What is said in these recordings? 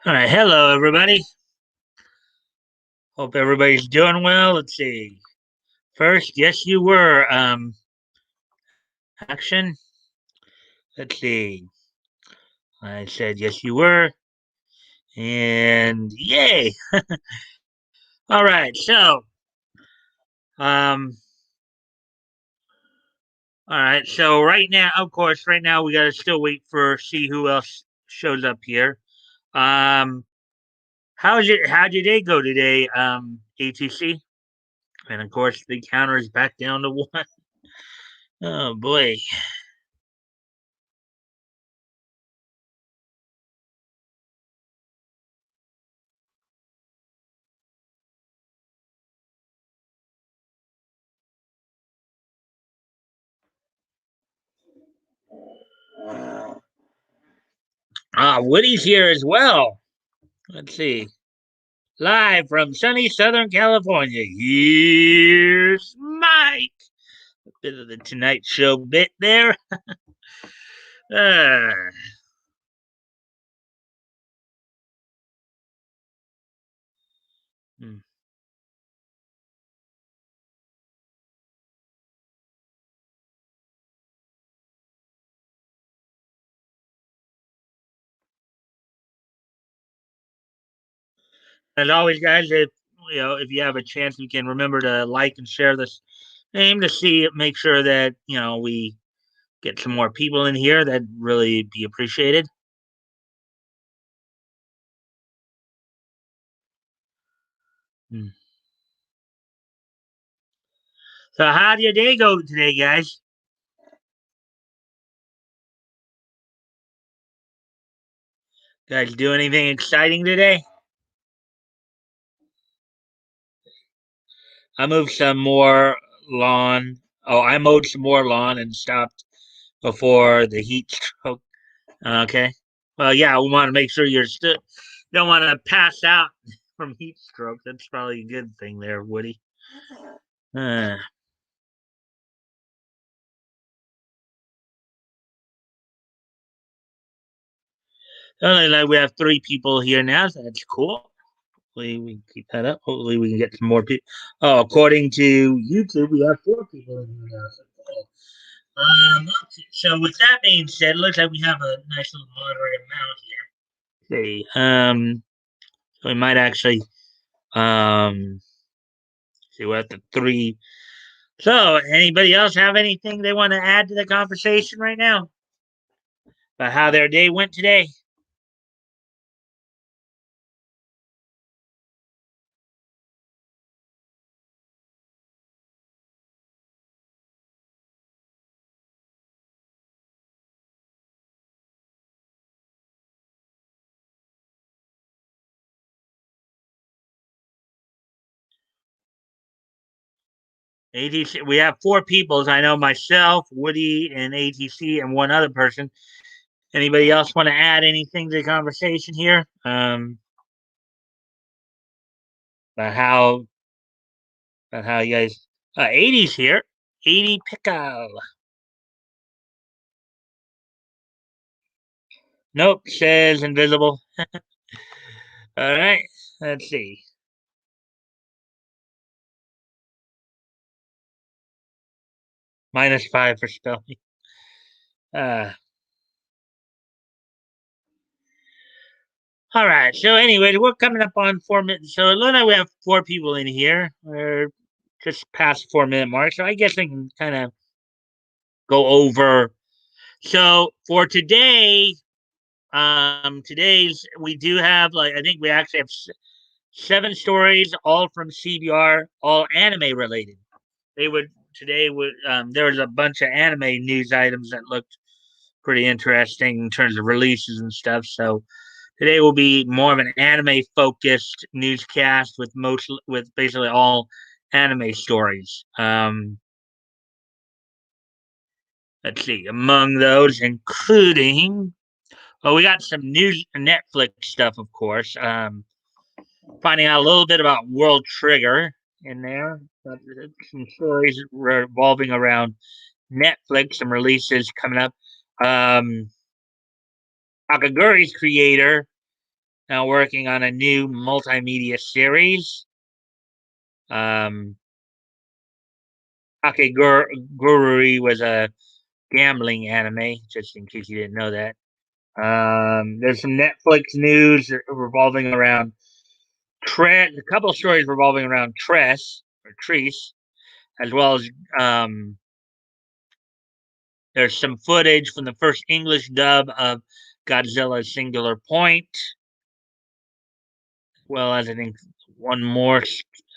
All right, hello everybody. Hope everybody's doing well. Let's see. First, yes, you were. Action. Let's see. I said yes, you were, and yay! All right, so um, all right, so right now, of course, right now we gotta still wait for see who else shows up here. Um, how's it? How did they go today? ATC, and of course the counter is back down to one. Oh boy. Woody's here as well. Let's see. Live from sunny Southern California, here's Mike. A bit of the Tonight Show bit there. Uh, hmm. As always, guys, if you have a chance, you can remember to like and share this name to see make sure that we get some more people in here. That'd really be appreciated. Hmm. So, how did your day go today, guys? Guys, do anything exciting today? I moved some more lawn. Oh, I mowed some more lawn and stopped before the heat stroke. Okay. Well, yeah, we want to make sure you're still don't want to pass out from heat stroke. That's probably a good thing there, Woody. Uh, Other than that, we have three people here now, so that's cool. Hopefully, we can keep that up. Hopefully, we can get some more people. Oh, according to YouTube, we have four people in here now. So cool. Okay, so with that being said, looks like we have a nice little moderate amount here. See, so we might actually see we're at the three. So, anybody else have anything they want to add to the conversation right now about how their day went today? ATC, we have four people. I know myself, Woody, and ATC, and one other person. Anybody else want to add anything to the conversation here? About how you guys? 80's here. 80 pickle. Nope, says invisible. All right, let's see. -5 for spelling. Uh, all right. So, anyway, we're coming up on 4 minutes. So, Luna, we have four people in here. We're just past 4 minute mark. So, I guess I can kind of go over. So, for today, today's we do have like I think we actually have seven stories, all from CBR, all anime related. They would today would there was a bunch of anime news items that looked pretty interesting in terms of releases and stuff. So today will be more of an anime focused newscast with basically all anime stories. Let's see, among those, including we got some new Netflix stuff, of course. Finding out a little bit about World Trigger in there. Some stories revolving around Netflix, some releases coming up. Um, Akaguri's creator now working on a new multimedia series. Um, Kakegurui was a gambling anime, just in case you didn't know that. There's some Netflix news revolving around a couple of stories revolving around Treese, as well as there's some footage from the first English dub of Godzilla's Singular Point, as well as I think one more.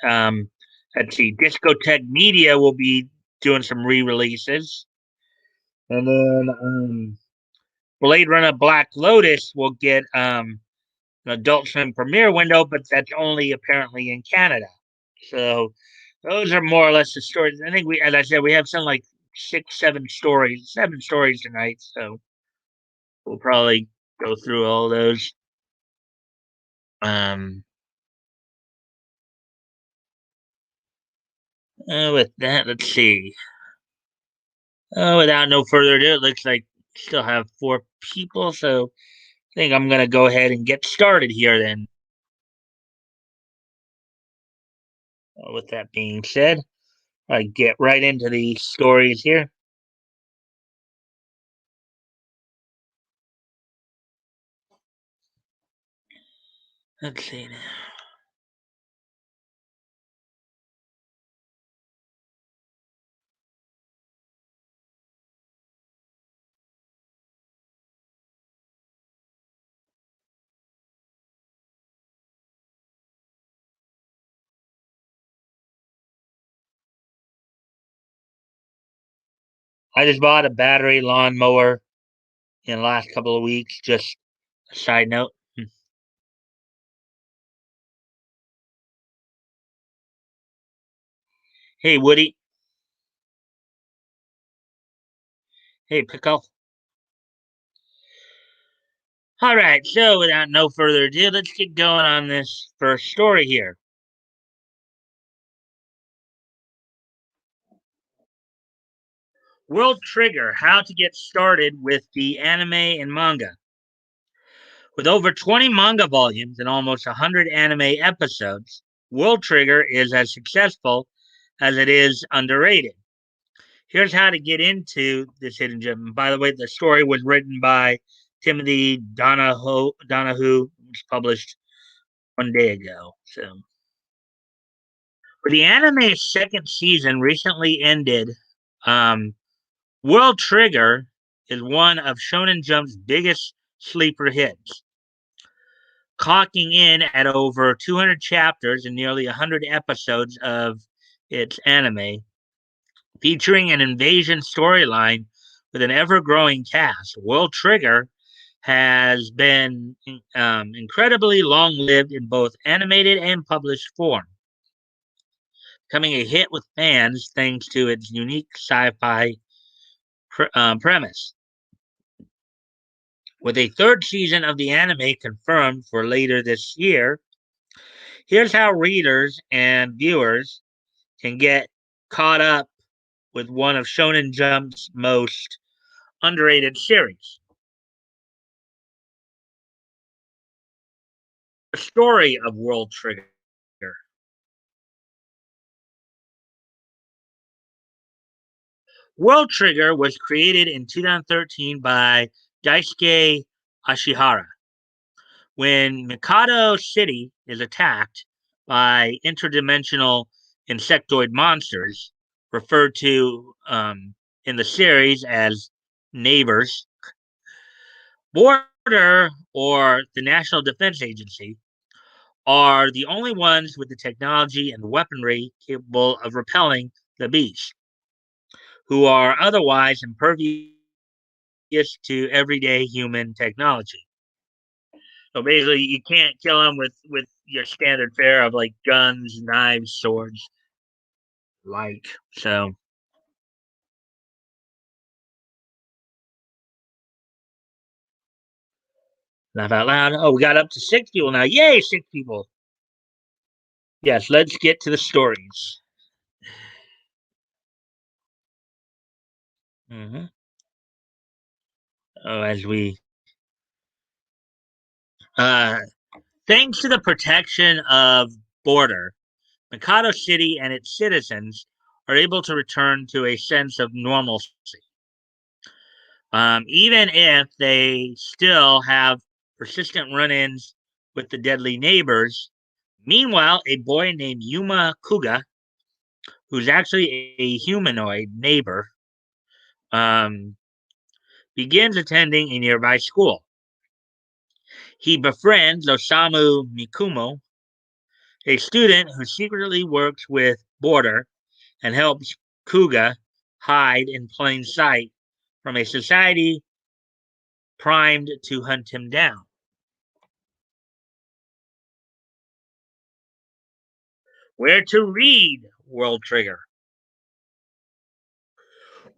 Um, let's see, Discotech Media will be doing some re-releases, and then Blade Runner Black Lotus will get an Adult Swim premiere window, but that's only apparently in Canada. So those are more or less the stories. I think as I said, we have some like seven stories tonight. So we'll probably go through all those. Um, with that, let's see. Without no further ado, it looks like we still have four people. So I think I'm gonna go ahead and get started here. Then, with that being said, I get right into the stories here. Let's see now. I just bought a battery lawnmower in the last couple of weeks. Just a side note. Hey, Woody. Hey, Pickle. All right, so without no further ado, let's get going on this first story here. World Trigger: How to Get Started with the Anime and Manga. With over 20 manga volumes and almost 100 anime episodes, World Trigger is as successful as it is underrated. Here's how to get into this hidden gem. By the way, the story was written by Timothy Donahue, was published one day ago. So, the anime's second season recently ended. Um, World Trigger is one of Shonen Jump's biggest sleeper hits, clocking in at over 200 chapters and nearly 100 episodes of its anime, featuring an invasion storyline with an ever growing cast. World Trigger has been incredibly long lived in both animated and published form, becoming a hit with fans thanks to its unique sci fi premise. With a third season of the anime confirmed for later this year, here's how readers and viewers can get caught up with one of Shonen Jump's most underrated series. The story of World Trigger. World Trigger was created in 2013 by Daisuke Ashihara. When Mikado City is attacked by interdimensional insectoid monsters, referred to in the series as neighbors, Border or the National Defense Agency are the only ones with the technology and weaponry capable of repelling the beast, who are otherwise impervious to everyday human technology. So basically, you can't kill them with your standard fare of like guns, knives, swords, like so. Laugh out loud. Oh, we got up to 6 people now. Yay, 6 people. Yes, let's get to the stories. Mm-hmm. Oh, as we uh Thanks to the protection of border, Mikado City and its citizens are able to return to a sense of normalcy, even if they still have persistent run ins with the deadly neighbors. Meanwhile, a boy named Yuma Kuga, who's actually a humanoid neighbor, um, begins attending a nearby school. He befriends Osamu Mikumo, a student who secretly works with Border and helps Kuga hide in plain sight from a society primed to hunt him down. Where to read World Trigger?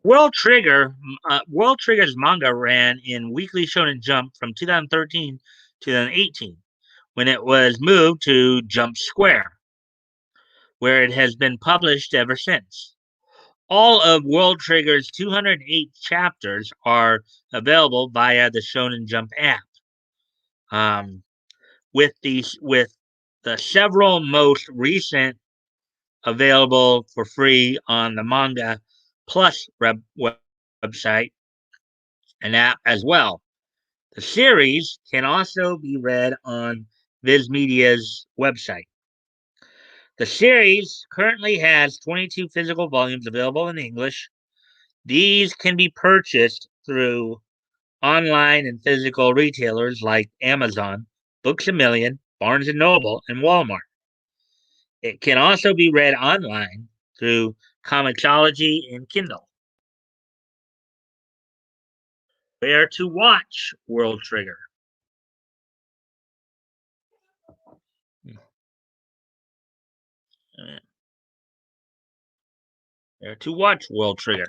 World Trigger's manga ran in Weekly Shonen Jump from 2013 to 2018, when it was moved to Jump Square, where it has been published ever since. All of World Trigger's 208 chapters are available via the Shonen Jump app. Um, with the several most recent available for free on the Manga Plus website and app as well. The series can also be read on Viz Media's website. The series currently has 22 physical volumes available in English. These can be purchased through online and physical retailers like Amazon, Books A Million, Barnes and Noble, and Walmart. It can also be read online through Comixology and Kindle. Where to watch World Trigger? Where to watch World Trigger?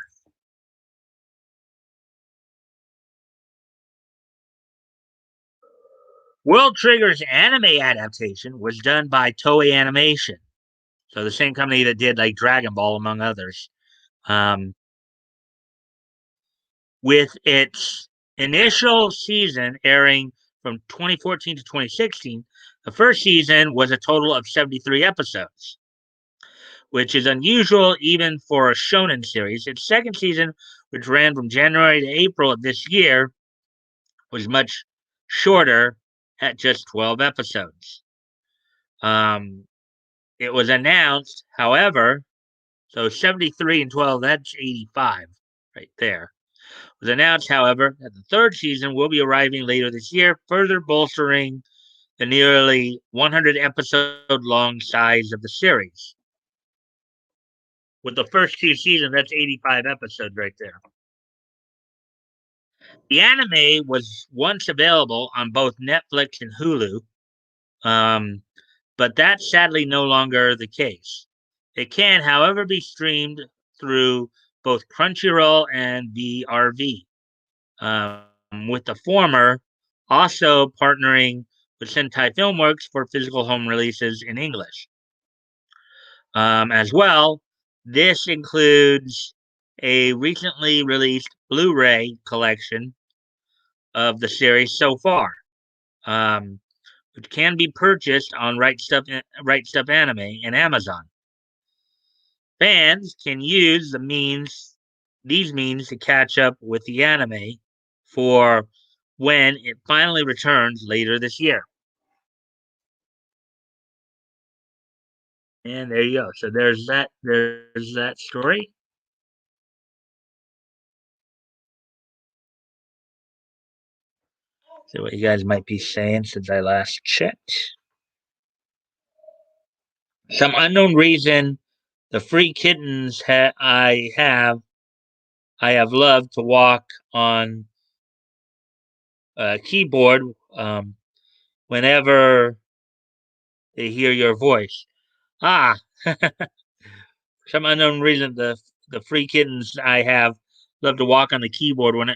World Trigger's anime adaptation was done by Toei Animation, so the same company that did like Dragon Ball, among others. Um, with its initial season airing from 2014 to 2016, the first season was a total of 73 episodes, which is unusual even for a shonen series. Its second season, which ran from January to April of this year, was much shorter at just 12 episodes. Um, it was announced, however, so 73 and 12, that's 85 right there. It was announced, however, that the third season will be arriving later this year, further bolstering the nearly 100 episode long size of the series. With the first two seasons, that's 85 episodes right there. The anime was once available on both Netflix and Hulu, um, but that's sadly no longer the case. It can, however, be streamed through both Crunchyroll and VRV, with the former also partnering with Sentai Filmworks for physical home releases in English. As well, this includes a recently released Blu ray collection of the series so far, um, which can be purchased on Right Stuff Anime and Amazon. Fans can use these means to catch up with the anime for when it finally returns later this year. And there you go. So there's that. There's that story. See what you guys might be saying since I last checked. Some unknown reason, the free kittens I have loved to walk on a keyboard whenever they hear your voice. Ah, some unknown reason, the free kittens I have love to walk on the keyboard when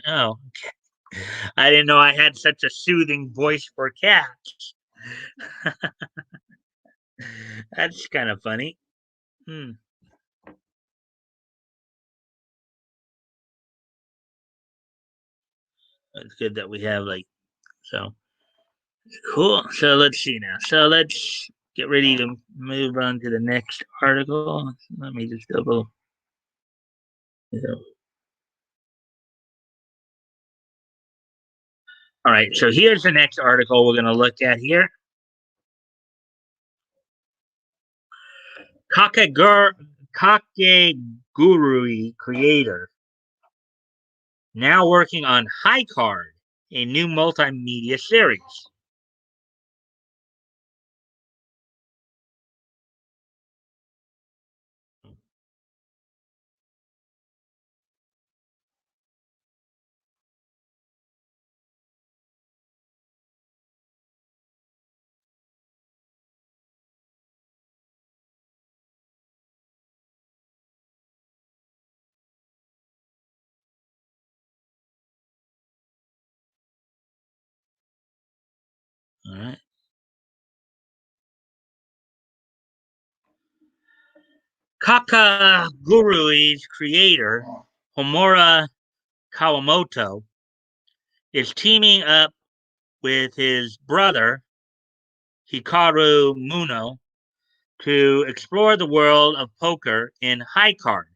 I didn't know I had such a soothing voice for cats. That's kind of funny. Hmm. It's good that we have like so. Cool. So let's see now. So let's get ready to move on to the next article. Let me just double. All right. So here's the next article we're going to look at here. Kakegurui creator now working on High Card, a new multimedia series. All right. Kakagurui's creator, Homura Kawamoto, is teaming up with his brother, Hikaru Muno, to explore the world of poker in High Card,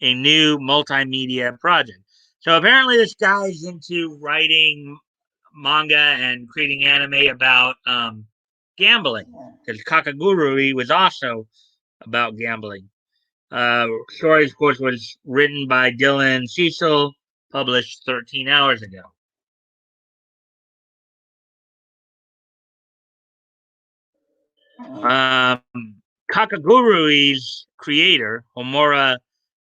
a new multimedia project. So apparently, this guy's into writing manga and creating anime about gambling, because Kakagurui was also about gambling. Story, of course, was written by Dylan Cecil, published 13 hours ago. Um, Kakagurui's creator, Homura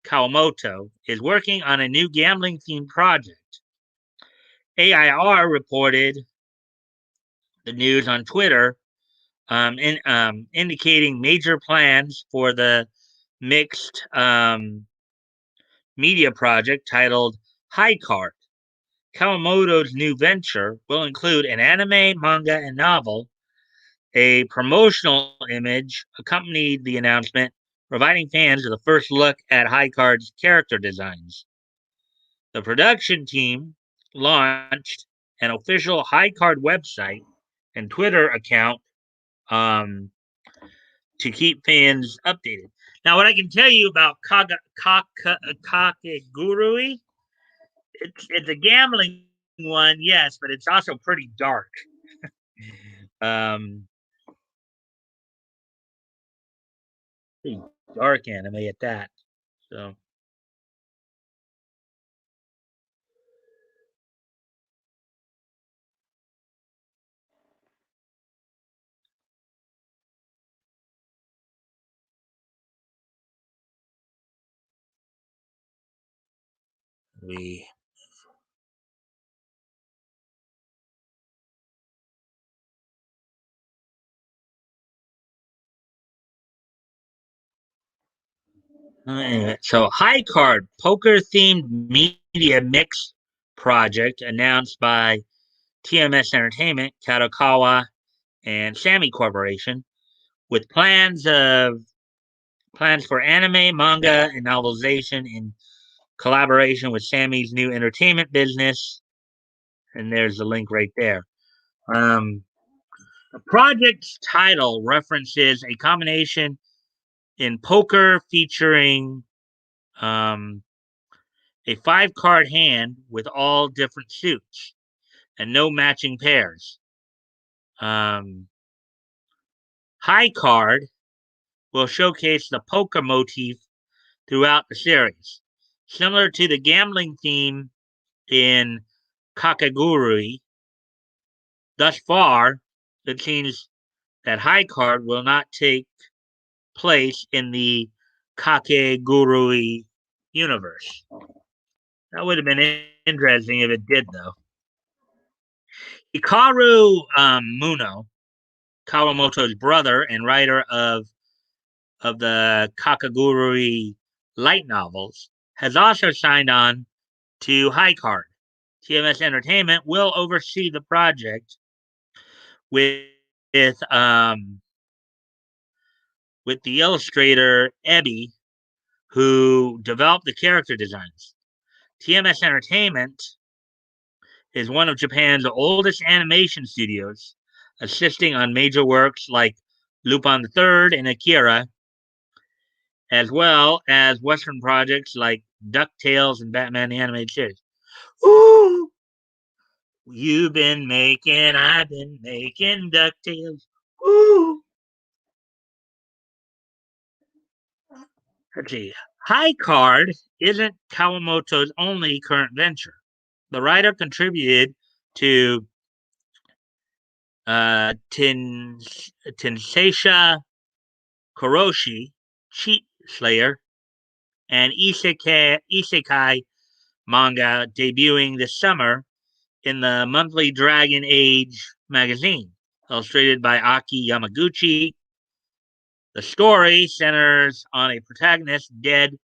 Kawamoto, is working on a new gambling themed project. AIR reported the news on Twitter, indicating major plans for the mixed media project titled High Card. Kawamoto's new venture will include an anime, manga, and novel. A promotional image accompanied the announcement, providing fans with a first look at High Card's character designs. The production team launched an official High Card website and Twitter account um, to keep fans updated. Now, what I can tell you about Kakegurui, it's a gambling one, yes, but it's also pretty dark. Um, pretty dark anime at that. So we anyway, so High Card poker themed media mix project announced by TMS Entertainment, Kadokawa, and Sammy Corporation, with plans for anime, manga, and novelization in collaboration with Sammy's new entertainment business. And there's the link right there. Um, the project's title references a combination in poker featuring um, a 5 card hand with all different suits and no matching pairs. Um, High Card will showcase the poker motif throughout the series, similar to the gambling theme in Kakagurui. Thus far, it seems that High Card will not take place in the Kakegurui universe. That would have been interesting if it did, though. Hikaru Muno, Kawamoto's brother and writer of the Kakagurui light novels, has also signed on to High Card. TMS Entertainment will oversee the project with with, um, with the illustrator Ebi, who developed the character designs. TMS Entertainment is one of Japan's oldest animation studios, assisting on major works like Lupin the Third and Akira, as well as Western projects like DuckTales and Batman the Animated Series. Ooh, I've been making DuckTales. Ooh. Let's see. High Card isn't Kawamoto's only current venture. The writer contributed to Tenseiya Koroshi, Cheat Slayer, and Isekai manga debuting this summer in the monthly Dragon Age magazine, illustrated by Aki Yamaguchi. The story centers on a protagonist dead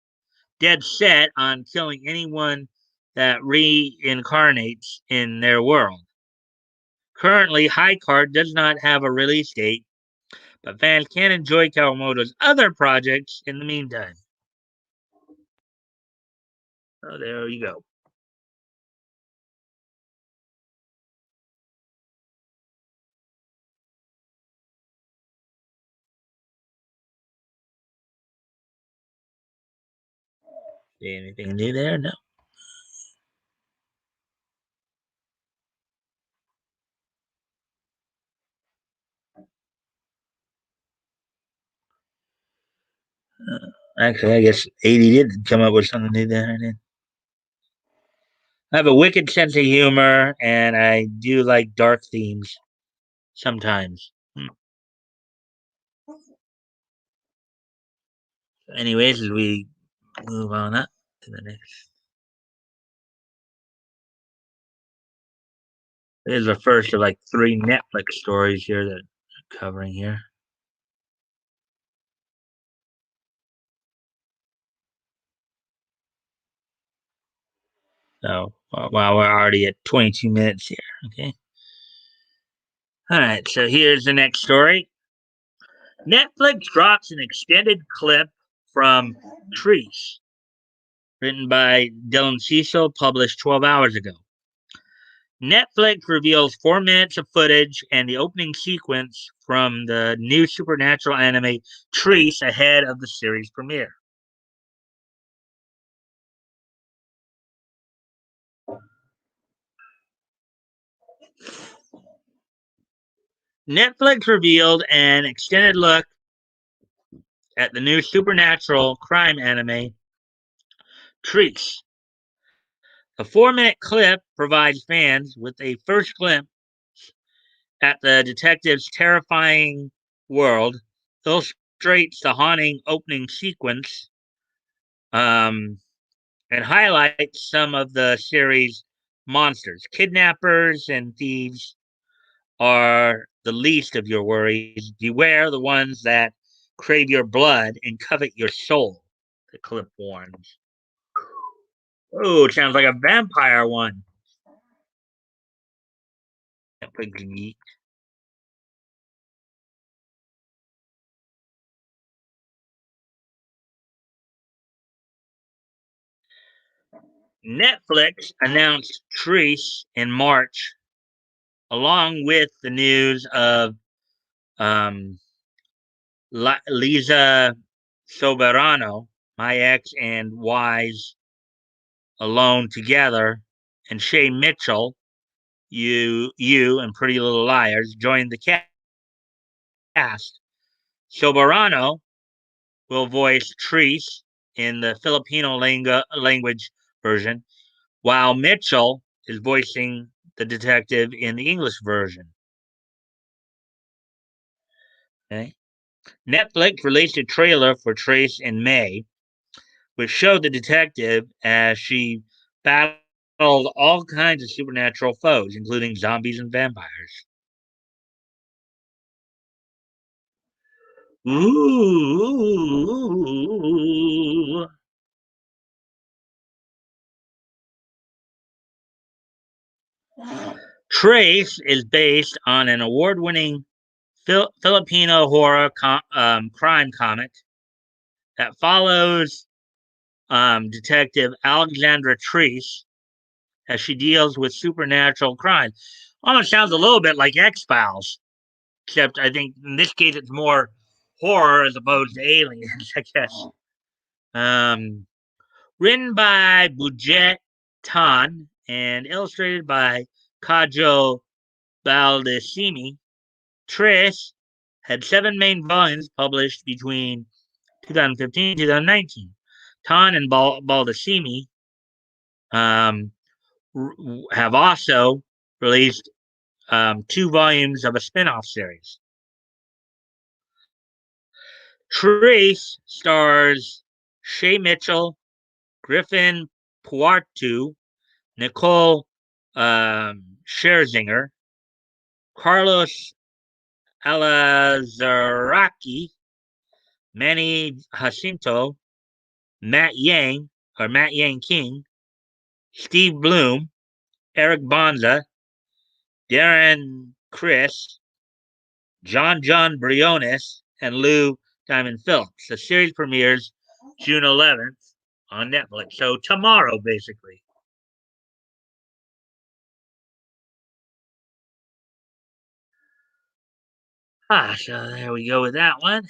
set on killing anyone that reincarnates in their world. Currently, High Card does not have a release date, but fans can enjoy Kawamoto's other projects in the meantime. So there you go. See anything new there? No. Actually, I guess 80 did come up with something new there. I have a wicked sense of humor, and I do like dark themes sometimes. Anyways, as we move on up to the next, there's the first of like 3 Netflix stories here that I'm covering here. So, while we're already at 22 minutes here, okay. All right, so here's the next story. Netflix drops an extended clip from Trees, written by Dylan Cecil, published 12 hours ago. Netflix reveals 4 minutes of footage and the opening sequence from the new supernatural anime Trees ahead of the series premiere. Netflix revealed an extended look at the new supernatural crime anime Trees. The 4 minute clip provides fans with a first glimpse at the detective's terrifying world, illustrates the haunting opening sequence, um, and highlights some of the series' monsters. Kidnappers and thieves are the least of your worries. Beware the ones that crave your blood and covet your soul, the clip warns. Oh, it sounds like a vampire one. Netflix announced Trees in March, along with the news of um, Lisa Soberano, my ex and Wise alone together, and Shay Mitchell, you and Pretty Little Liars, joined the cast. Soberano will voice Treese in the Filipino language version, while Mitchell is voicing the detective in the English version. Okay. Netflix released a trailer for Trace in May, which showed the detective as she battled all kinds of supernatural foes, including zombies and vampires. Ooh. Trace is based on an award winning Filipino horror crime comic that follows Detective Alexandra Treese as she deals with supernatural crime. Almost sounds a little bit like X Files. except I think in this case it's more horror as opposed to aliens, I guess. Um, Written by Bujet Tan and illustrated by Kajo Baldessimi, Triss had 7 main volumes published between 2015 and 2019. Tan and Baldessimi um, have also released 2 volumes of a spin off series. Trace stars Shay Mitchell, Griffin Puartu, Nicole Scherzinger, Carlos Alazaraki, Manny Jacinto, Matt Yang King, Steve Bloom, Eric Bonza, Darren Chris, John Briones, and Lou Diamond Phillips. The series premieres June 11th on Netflix. So tomorrow, basically. So there we go with that one.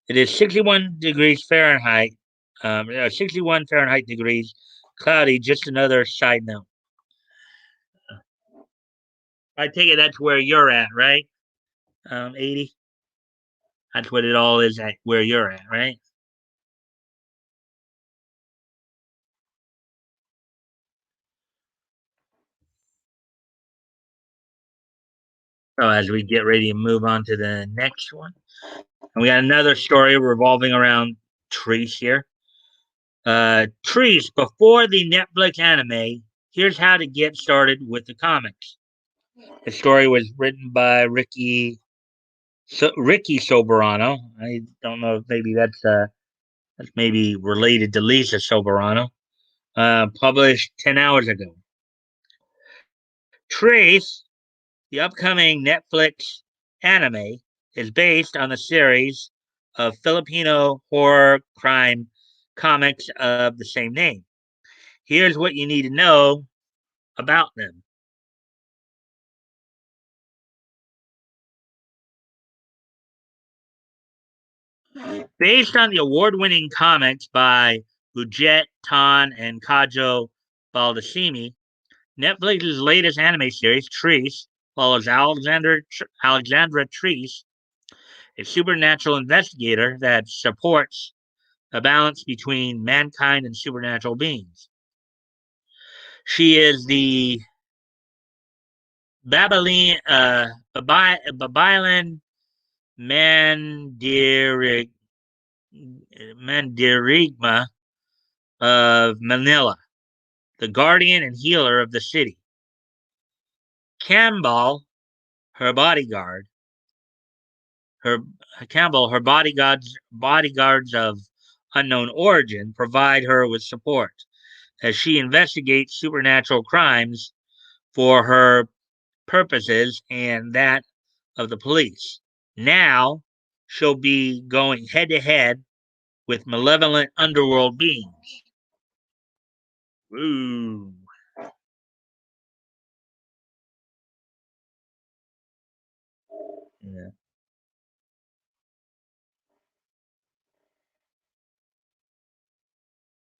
It is 61 degrees Fahrenheit, 61 Fahrenheit degrees, cloudy. Just another side note. I take it that's where you're at, right? 80. That's what it all is at where you're at, right? So as we get ready to move on to the next one, and we got another story revolving around trees here. Trees before the Netflix anime. Here's how to get started with the comics. The story was written by Ricky Soberano. I don't know if maybe that's maybe related to Lisa Soberano. Published 10 hours ago. Trace, the upcoming Netflix anime, is based on the series of Filipino horror crime comics of the same name. Here's what you need to know about them. Based on the award winning comics by Bujet Tan and Kajo Baldacimi, Netflix's latest anime series, Trees, follows Alexandra Trees, a supernatural investigator that supports a balance between mankind and supernatural beings. She is the Babylon Mandirig, Mandirigma of Manila, the guardian and healer of the city. Campbell, her bodyguard, her Campbell, her bodyguards of unknown origin, provide her with support as she investigates supernatural crimes for her purposes and that of the police. Now she'll be going head to head with malevolent underworld beings. Ooh. Yeah.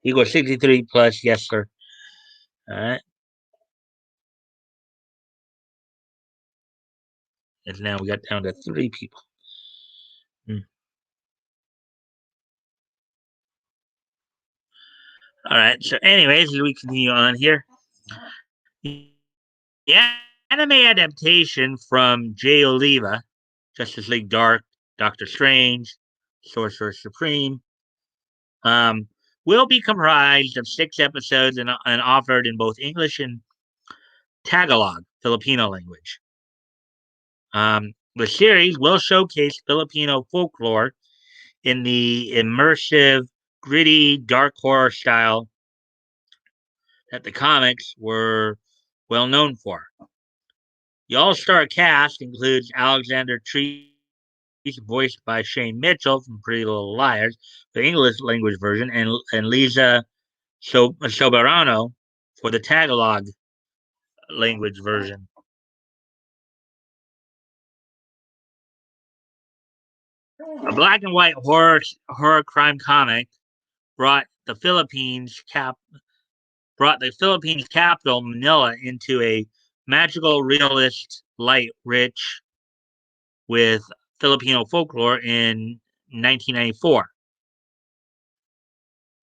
Equals 63 plus, yes, sir. All right. And now we got down to 3 people. Hmm. All right. So, anyways, as we continue on here, the anime adaptation from J. Oliva, Justice League Dark, Doctor Strange, Sorcerer Supreme, um, will be comprised of 6 episodes and offered in both English and Tagalog, Filipino language. The series will showcase Filipino folklore in the immersive, gritty, dark horror style that the comics were well known for. The all star cast includes Alexander Trees voiced by Shane Mitchell from Pretty Little Liars, the English language version, and Lisa Soberano for the Tagalog language version. A black and white horror crime comic brought the Philippines capital Manila into a magical realist light rich with Filipino folklore in 1994.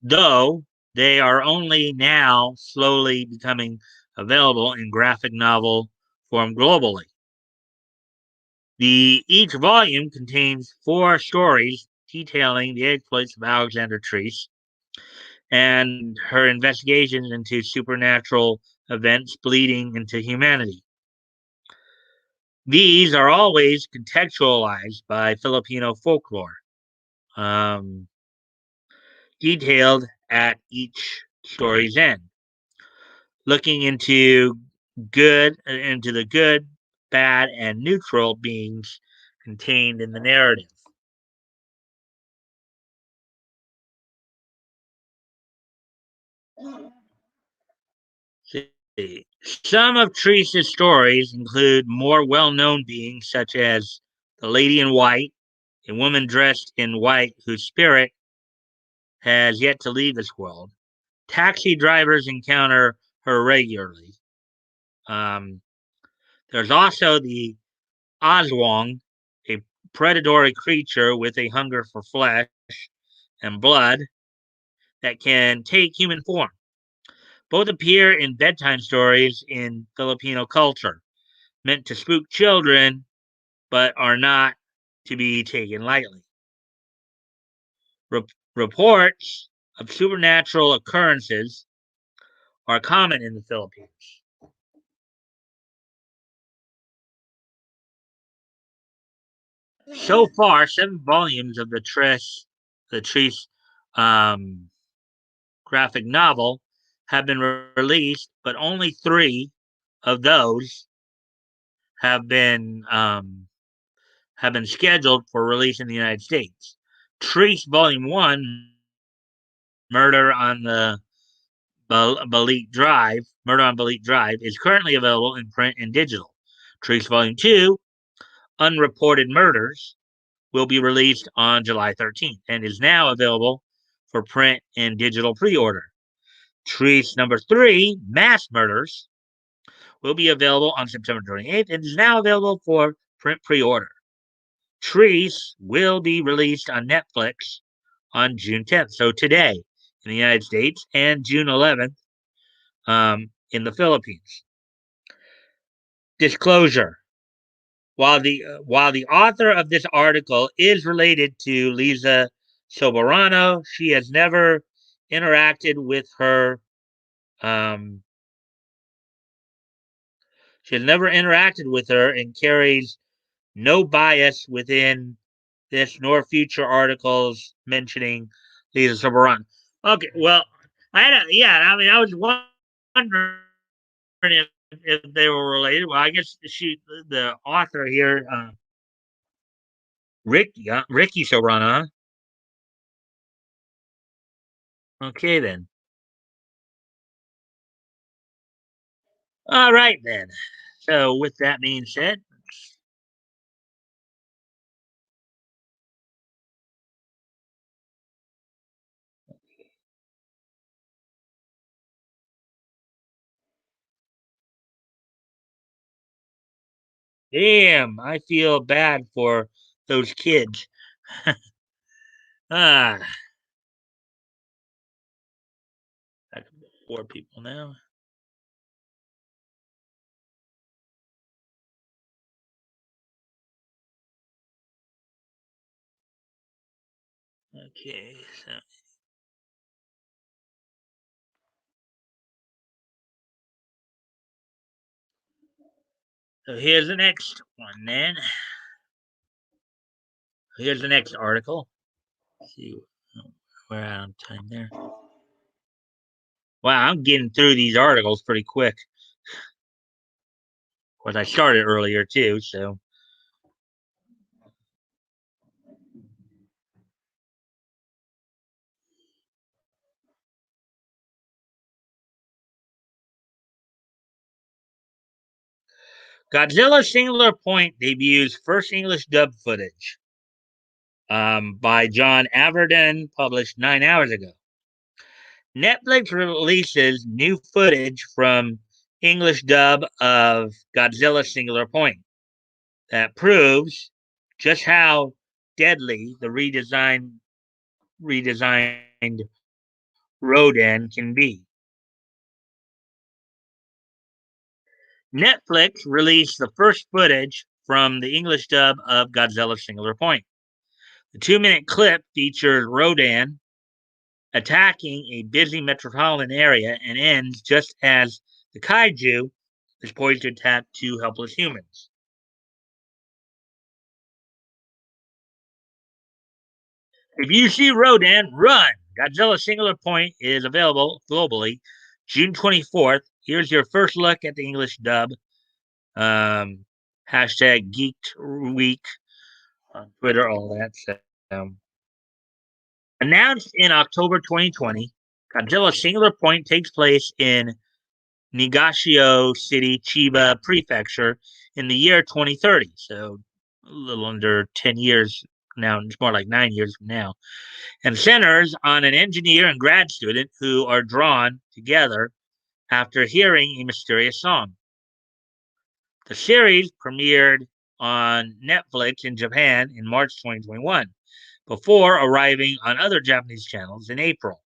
Though they are only now slowly becoming available in graphic novel form globally. Each volume contains 4 stories detailing the exploits of Alexander Treese and her investigations into supernatural events bleeding into humanity. These are always contextualized by Filipino folklore, um, detailed at each story's end, looking into the good, bad, and neutral beings contained in the narrative. Some of Teresa's stories include more well-known beings such as the Lady in White, a woman dressed in white whose spirit has yet to leave this world. Taxi drivers encounter her regularly. Um, there's also the Oswong, a predatory creature with a hunger for flesh and blood that can take human form. Both appear in bedtime stories in Filipino culture, meant to spook children, but are not to be taken lightly. Reports of supernatural occurrences are common in the Philippines. So far, 7 volumes of the Trees um, graphic novel have been released, but only 3 of those have been um, have been scheduled for release in the United States. Trees Volume One, Murder on the Murder on Balit Drive, is currently available in print and digital. Trees Volume 2, Unreported Murders, will be released on July 13th and is now available for print and digital pre-order. Trees number 3, Mass Murders, will be available on September 28th and is now available for print pre-order. Trees will be released on Netflix on June 10th, so today in the United States, and June 11th in the Philippines. Disclosure: while the author of this article is related to Lisa Soberano, she has never interacted with her. Um, she has never interacted with her and carries no bias within this nor future articles mentioning Lisa Soberano. Okay, well, I mean, I was wondering if they were related. Well, I guess the author here, Ricky Soberano. Okay, then. All right, then. So, with that being said, damn, I feel bad for those kids. Ah, I can 4 people now. Okay, so here's the next one. Then here's the next article. Let's see, we're out of time there. Wow, I'm getting through these articles pretty quick. Of course, I started earlier too, so Godzilla Singular Point debuts first English dub footage by John Averden, published 9 hours ago. Netflix releases new footage from English dub of Godzilla Singular Point that proves just how deadly the redesigned Rodan can be. Netflix released the first footage from the English dub of Godzilla Singular Point. The 2-minute clip features Rodan attacking a busy metropolitan area and ends just as the kaiju is poised to attack two helpless humans. If you see Rodan, run! Godzilla Singular Point is available globally June 24th. Here's your first look at the English dub. Hashtag Geeked Week on Twitter, all that. So, announced in October 2020, Godzilla Singular Point takes place in Nagashio City, Chiba Prefecture in the year 2030. So a little under 10 years now. It's more like 9 years from now. And centers on an engineer and grad student who are drawn together after hearing a mysterious song. The series premiered on Netflix in Japan in March 2021, before arriving on other Japanese channels in April.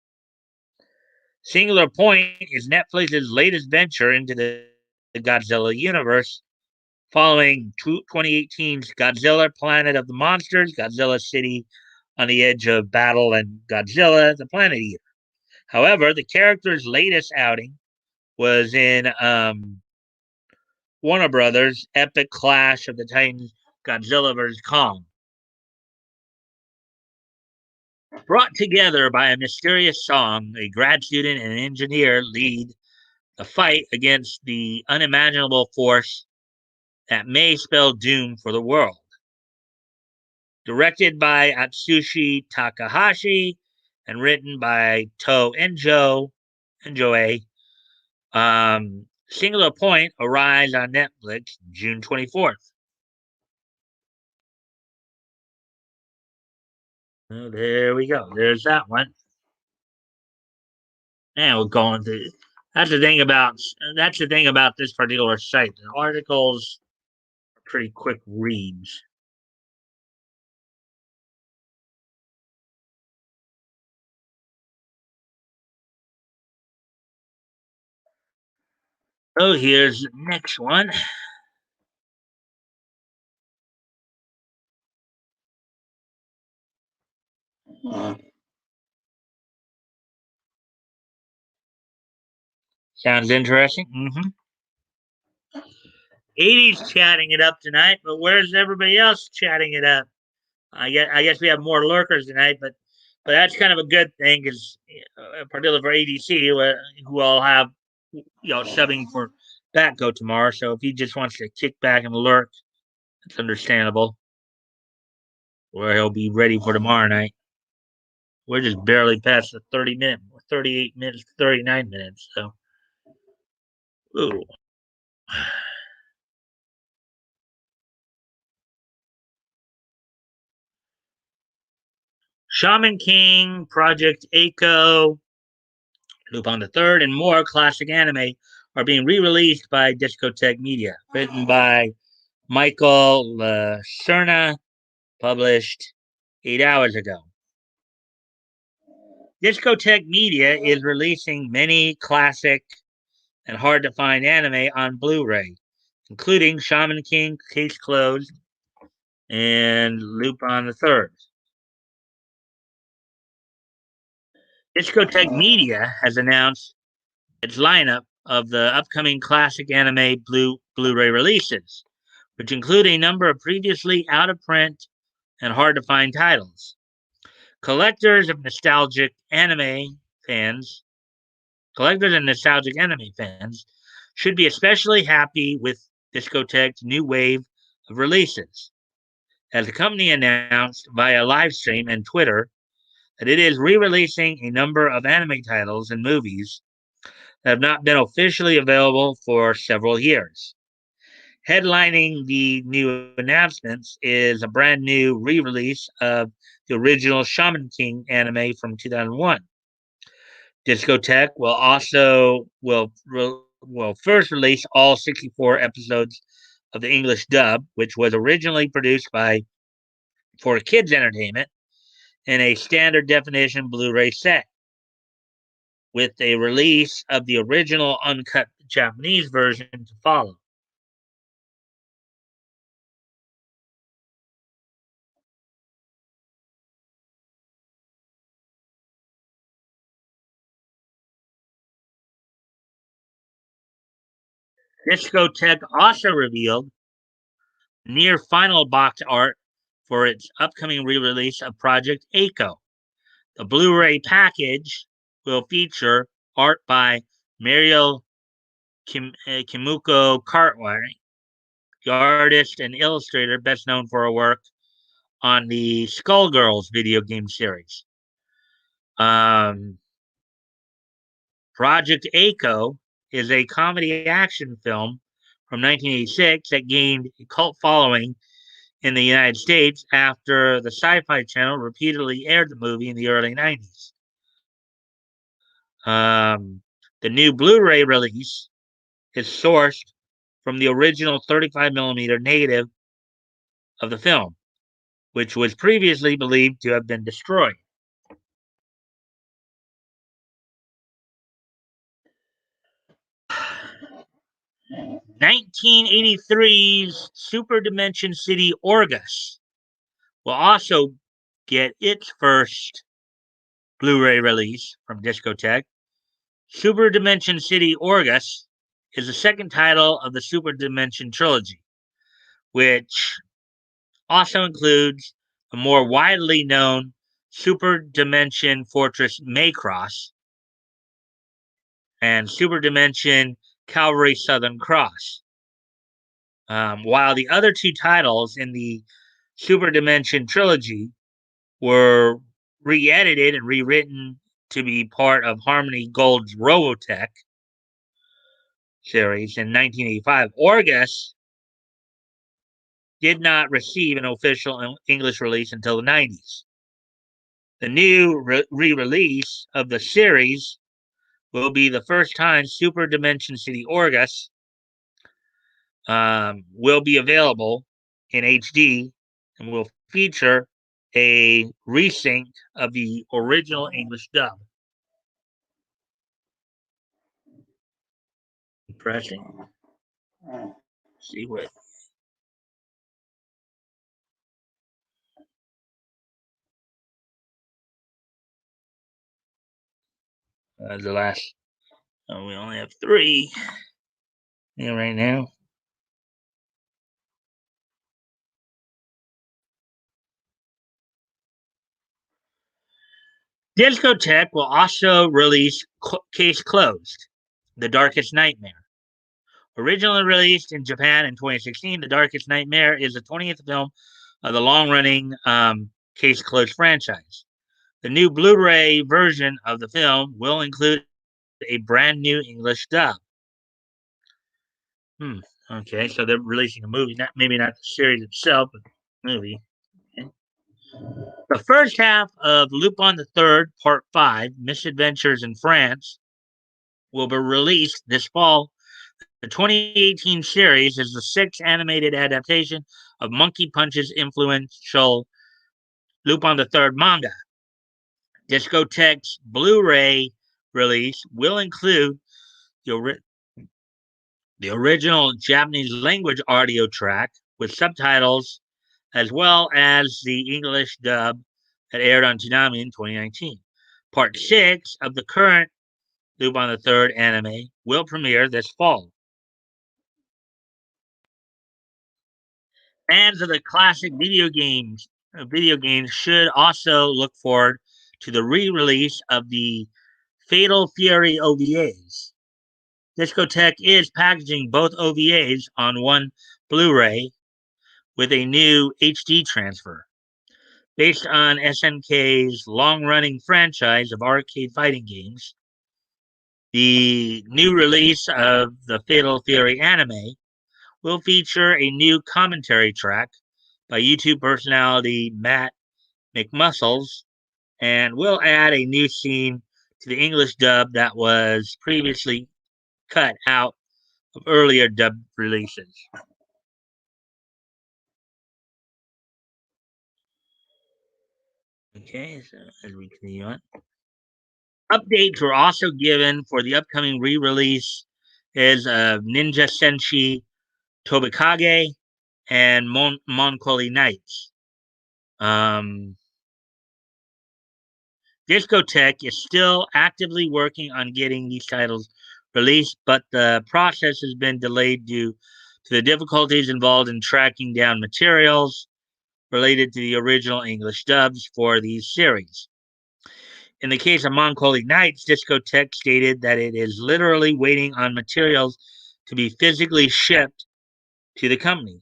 Singular Point is Netflix's latest venture into the Godzilla universe, following 2018's Godzilla Planet of the Monsters, Godzilla City on the Edge of Battle, and Godzilla the Planet Eater. However, the character's latest outing was in Warner Brothers' epic Clash of the Titans Godzilla vs. Kong. Brought together by a mysterious song, a grad student and an engineer lead the fight against the unimaginable force that may spell doom for the world. Directed by Atsushi Takahashi and written by Enjoe, Singular Point arrives on Netflix June 24th. Oh, there we go. There's that one. And we're going to. That's the thing about this particular site. The articles are pretty quick reads. Oh, here's the next one. Sounds interesting. 80's chatting it up tonight, but where's everybody else chatting it up? I guess we have more lurkers tonight, but that's kind of a good thing because particularly for ADC, who all have subbing for Batco tomorrow. So if he just wants to kick back and lurk, it's understandable. Where he'll be ready for tomorrow night. We're just barely past the 30-minute, 38 minutes, 39 minutes. So, ooh. Shaman King, Project Echo, Lupin the Third, and more classic anime are being re-released by Discotek Media, written by Michael Cerna, published 8 hours ago. Discotek Media is releasing many classic and hard to find anime on Blu-ray, including Shaman King, Case Closed, and Lupin the Third. Discotek Media has announced its lineup of the upcoming classic anime Blu-ray releases, which include a number of previously out of print and hard to find titles. Collectors and nostalgic anime fans should be especially happy with Discotek's new wave of releases, as the company announced via live stream and Twitter that it is re-releasing a number of anime titles and movies that have not been officially available for several years. Headlining the new announcements is a brand new re-release of the original Shaman King anime from 2001. Discotek will first release all 64 episodes of the English dub, which was originally produced by for Kids Entertainment in a standard definition Blu-ray set, with a release of the original uncut Japanese version to follow. Discotek also revealed near final box art for its upcoming re-release of Project Echo. The Blu-ray package will feature art by Mario Kimuko Cartwright, the artist and illustrator best known for her work on the Skullgirls video game series. Um, Project Echo is a comedy action film from 1986 that gained a cult following in the United States after the Sci Fi Channel repeatedly aired the movie in the early 90s. The new Blu ray release is sourced from the original 35mm negative of the film, which was previously believed to have been destroyed. (1983's) Super Dimension City Orgus will also get its first Blu-ray release from Discotek. Super Dimension City Orgus is the second title of the Super Dimension trilogy, which also includes a more widely known Super Dimension Fortress Macross and Super Dimension Calvary Southern Cross. While the other two titles in the Super Dimension trilogy were re-edited and rewritten to be part of Harmony Gold's Robotech series in 1985, Orgus did not receive an official English release until the 90s. The new re-release of the series will be the first time Super Dimension City Orgus will be available in HD and will feature a resync of the original English dub. Pressing. See what. The last. We only have 3 right now. Discotek will also release Case Closed, The Darkest Nightmare. Originally released in Japan in 2016, The Darkest Nightmare is the 20th film of the long-running Case Closed franchise. The new Blu-ray version of the film will include a brand new English dub. Okay, so they're releasing a movie, maybe not the series itself, but the movie. Okay. The first half of Lupin the Third, Part 5, Misadventures in France, will be released this fall. The 2018 series is the 6th animated adaptation of Monkey Punch's influential Lupin the Third manga. Discotek's Blu-ray release will include the original Japanese language audio track with subtitles, as well as the English dub that aired on Toonami in 2019. Part 6 of the current Lupin the Third anime will premiere this fall. Fans of the classic video games should also look forward to the re-release of the Fatal Fury OVAs. Discotek is packaging both OVAs on one Blu-ray with a new HD transfer. Based on SNK's long-running franchise of arcade fighting games, the new release of the Fatal Fury anime will feature a new commentary track by YouTube personality Matt McMuscles and will add a new scene to the English dub that was previously cut out of earlier dub releases. Okay, so as we continue on, updates were also given for the upcoming re-release is Ninja Senshi Tobikage and Monkoli Knights. Um, Discotech is still actively working on getting these titles released, but the process has been delayed due to the difficulties involved in tracking down materials related to the original English dubs for these series. In the case of Monkoli Knights, Discotech stated that it is literally waiting on materials to be physically shipped to the company.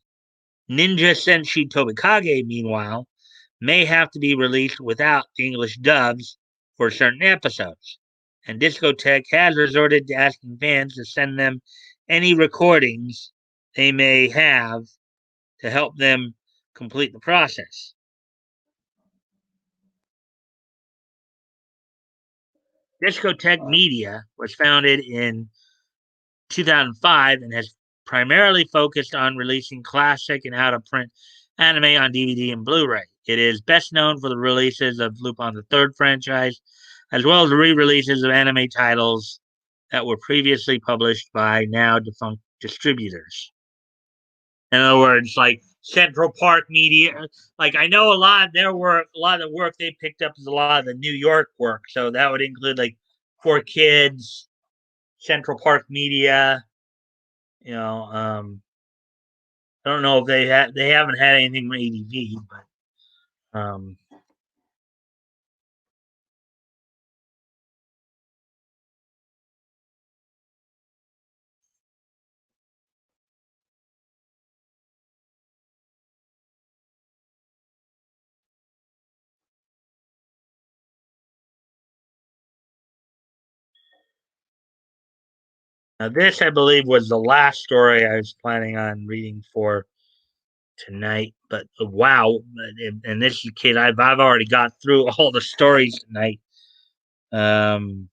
Ninja Senshi Tobikage, meanwhile, may have to be released without the English dubs for certain episodes. And Discotech has resorted to asking fans to send them any recordings they may have to help them complete the process. Discotech Media was founded in 2005 and has primarily focused on releasing classic and out of print anime on DVD and Blu ray. It is best known for the releases of Lupin the Third franchise, as well as re releases of anime titles that were previously published by now defunct distributors. In other words, like Central Park Media, like I know a lot of their work, a lot of the work they picked up is a lot of the New York work. So that would include like For Kids, Central Park Media, you know, I don't know if they haven't had anything from ADV, but now this I believe was the last story I was planning on reading for tonight. But wow, and this kid, I've already got through all the stories tonight. Um,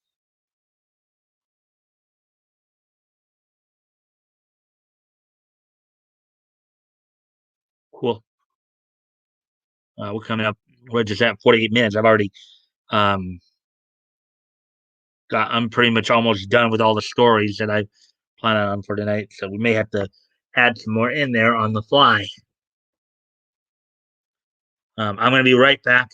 cool. We're coming up. We're just at 48 minutes. I've already um got. I'm pretty much almost done with all the stories that I planned on for tonight. So we may have to add some more in there on the fly. I'm going to be right back.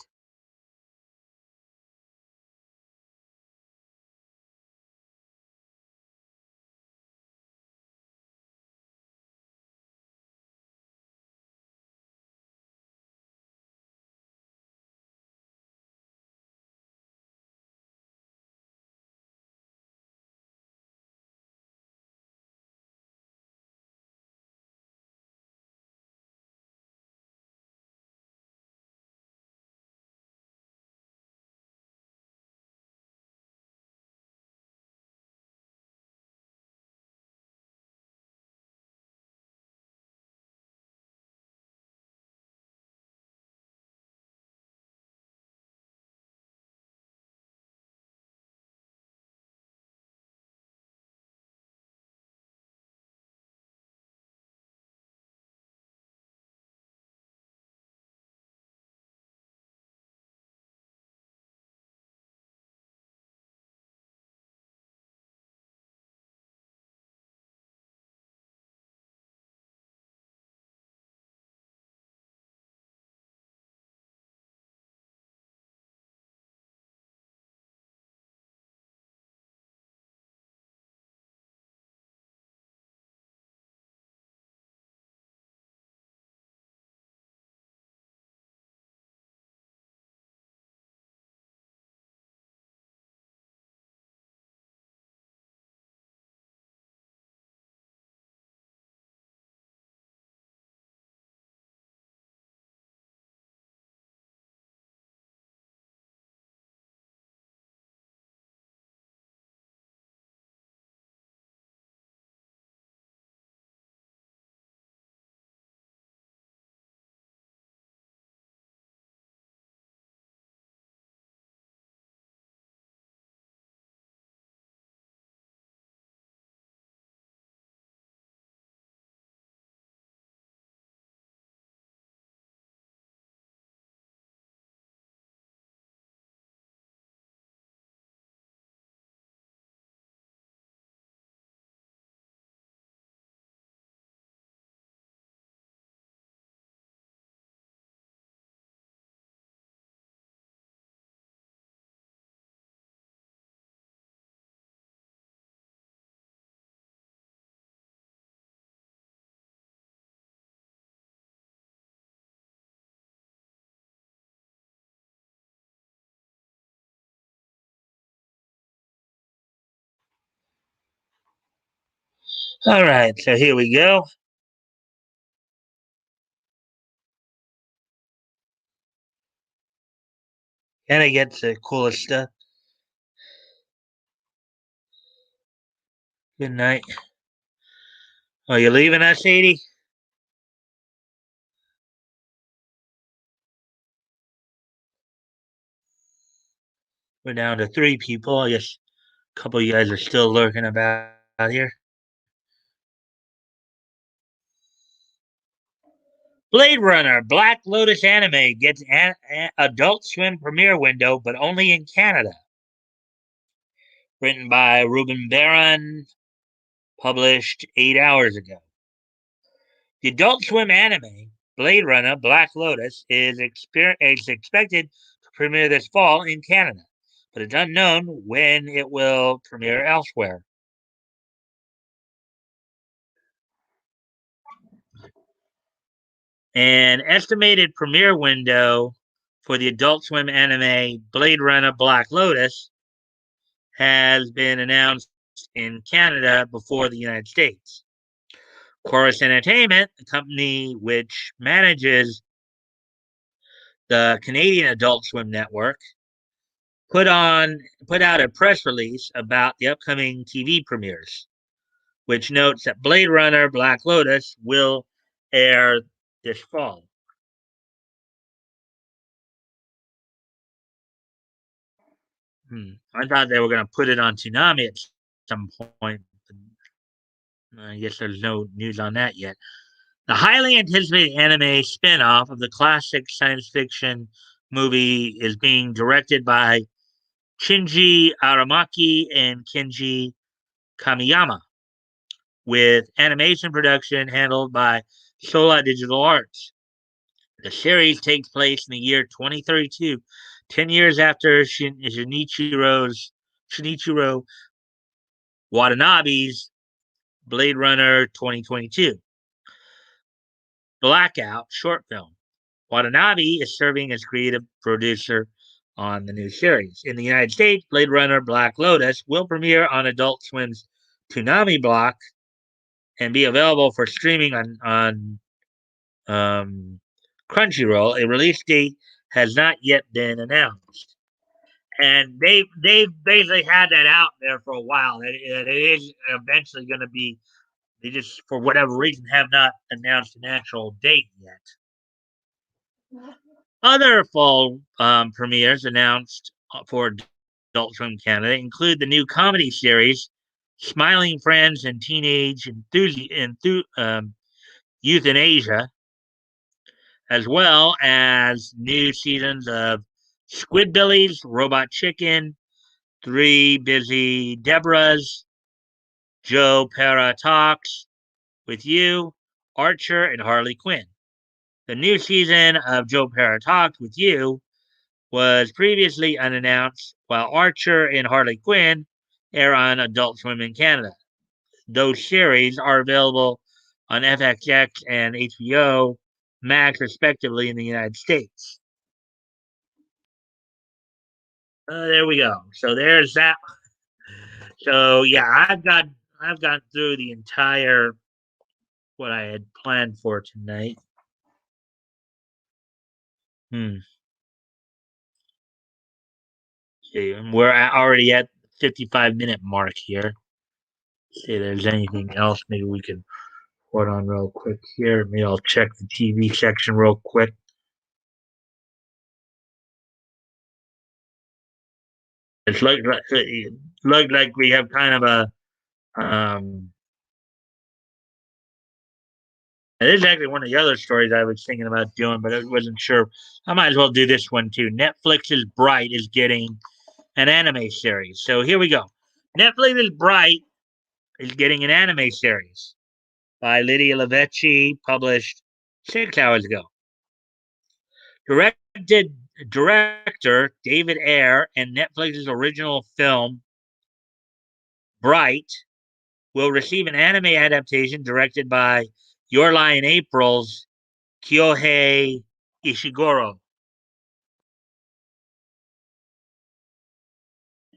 All right, so here we go. And it gets the coolest stuff. Good night. Oh, you leaving us, 80? We're down to three people. I guess a couple of you guys are still lurking about here. Blade Runner Black Lotus anime gets Adult Swim premiere window, but only in Canada. Written by Ruben Baron, published 8 hours ago. The Adult Swim anime Blade Runner Black Lotus is expected to premiere this fall in Canada, but it's unknown when it will premiere elsewhere. An estimated premiere window for the Adult Swim anime Blade Runner Black Lotus has been announced in Canada before the United States. Chorus Entertainment, the company which manages the Canadian Adult Swim network, put out a press release about the upcoming TV premieres, which notes that Blade Runner Black Lotus will air this fall. I thought they were going to put it on Toonami at some point. I guess there's no news on that yet. The highly anticipated anime spin-off of the classic science fiction movie is being directed by Shinji Aramaki and Kenji Kamiyama, with animation production handled by Sola Digital Arts. The series takes place in the year 2032, 10 years after Shinichiro Watanabe's Blade Runner 2022 Blackout short film. Watanabe is serving as creative producer on the new series. In the United States, Blade Runner Black Lotus will premiere on Adult Swim's Toonami block and be available for streaming on Crunchyroll. A release date has not yet been announced. And they've basically had that out there for a while. It is eventually going to be. They just, for whatever reason, have not announced an actual date yet. Other fall premieres announced for Adult Swim Canada include the new comedy series Smiling Friends and Teenage Euthanasia, as well as new seasons of Squidbillies, Robot Chicken, Three Busy Deborahs, Joe Para Talks with You, Archer, and Harley Quinn. The new season of Joe Para Talks with You was previously unannounced, while Archer and Harley Quinn air on Adult Swim in Canada. Those series are available on FXX and HBO Max, respectively, in the United States. There we go. So there's that. So yeah, I've gone through the entire what I had planned for tonight. Hmm. See, we're already at 55-minute mark here. See if there's anything else maybe we can put on real quick here. Maybe I'll check the TV section real quick. It's like we have kind of a it is actually one of the other stories I was thinking about doing, but I wasn't sure. I might as well do this one too. Netflix's Bright is getting an anime series. So here we go. Netflix's Bright is getting an anime series by Lydia Levecchi, published 6 hours ago. Directed director David Ayer and Netflix's original film Bright will receive an anime adaptation directed by Your Lie in April's Kyohei Ishiguro.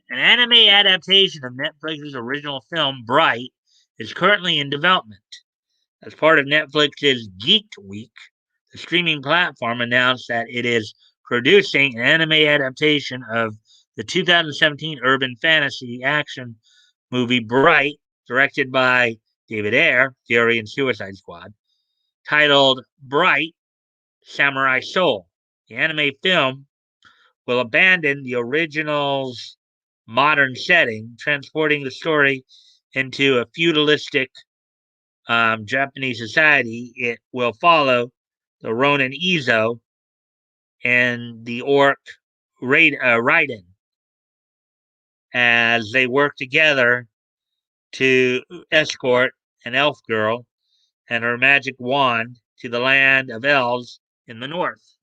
An anime adaptation of Netflix's original film Bright is currently in development. As part of Netflix's Geek Week, the streaming platform announced that it is producing an anime adaptation of the 2017 urban fantasy action movie Bright, directed by David Ayer, Fury and Suicide Squad, titled Bright Samurai Soul. The anime film will abandon the original's modern setting, transporting the story into a feudalistic Japanese society. It will follow the Ronin Izo and the orc Raiden as they work together to escort an elf girl and her magic wand to the land of elves in the north.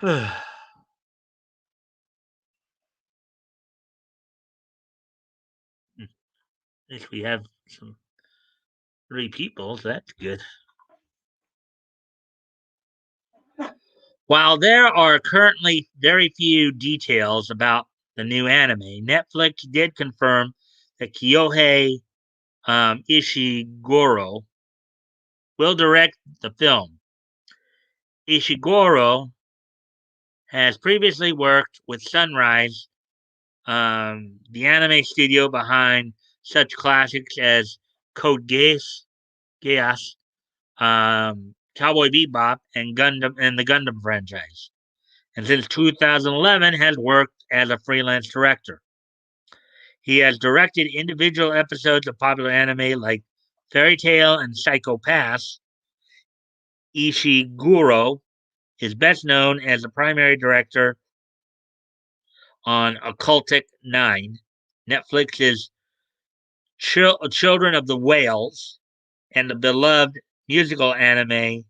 At least we have some three people, so that's good. While there are currently very few details about the new anime, Netflix did confirm that Kyohei Ishiguro will direct the film. Ishiguro has previously worked with Sunrise, the anime studio behind such classics as Code Geass, Cowboy Bebop, and Gundam and the Gundam franchise. And since 2011 has worked as a freelance director. He has directed individual episodes of popular anime like Fairy Tail and Psycho Pass. Ishiguro is best known as the primary director on Occultic 9, Netflix's Children of the Whales, and the beloved musical anime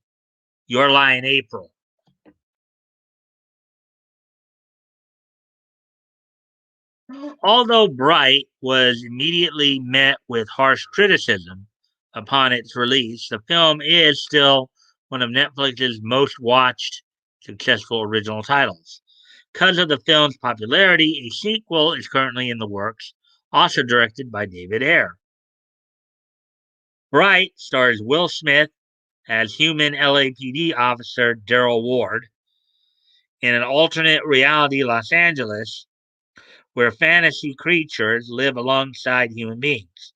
Your Lie in April. Although Bright was immediately met with harsh criticism upon its release, the film is still one of Netflix's most watched successful original titles. Because of the film's popularity, a sequel is currently in the works, also directed by David Ayer. Bright stars Will Smith as human LAPD officer Daryl Ward in an alternate reality Los Angeles where fantasy creatures live alongside human beings.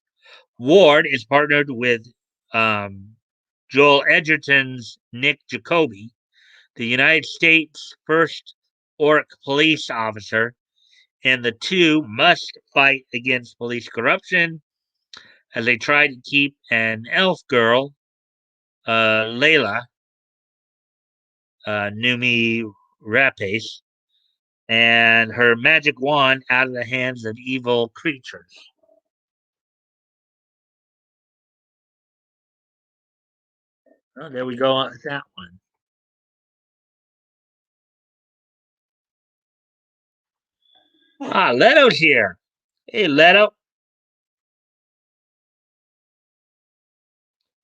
Ward is partnered with um, Joel Edgerton's Nick Jacoby, the United States' first orc police officer, and the two must fight against police corruption as they try to keep an elf girl, Layla, Numi Rapace, and her magic wand out of the hands of evil creatures. Oh, there we go on that one. Ah, Leto's here. Hey, Leto.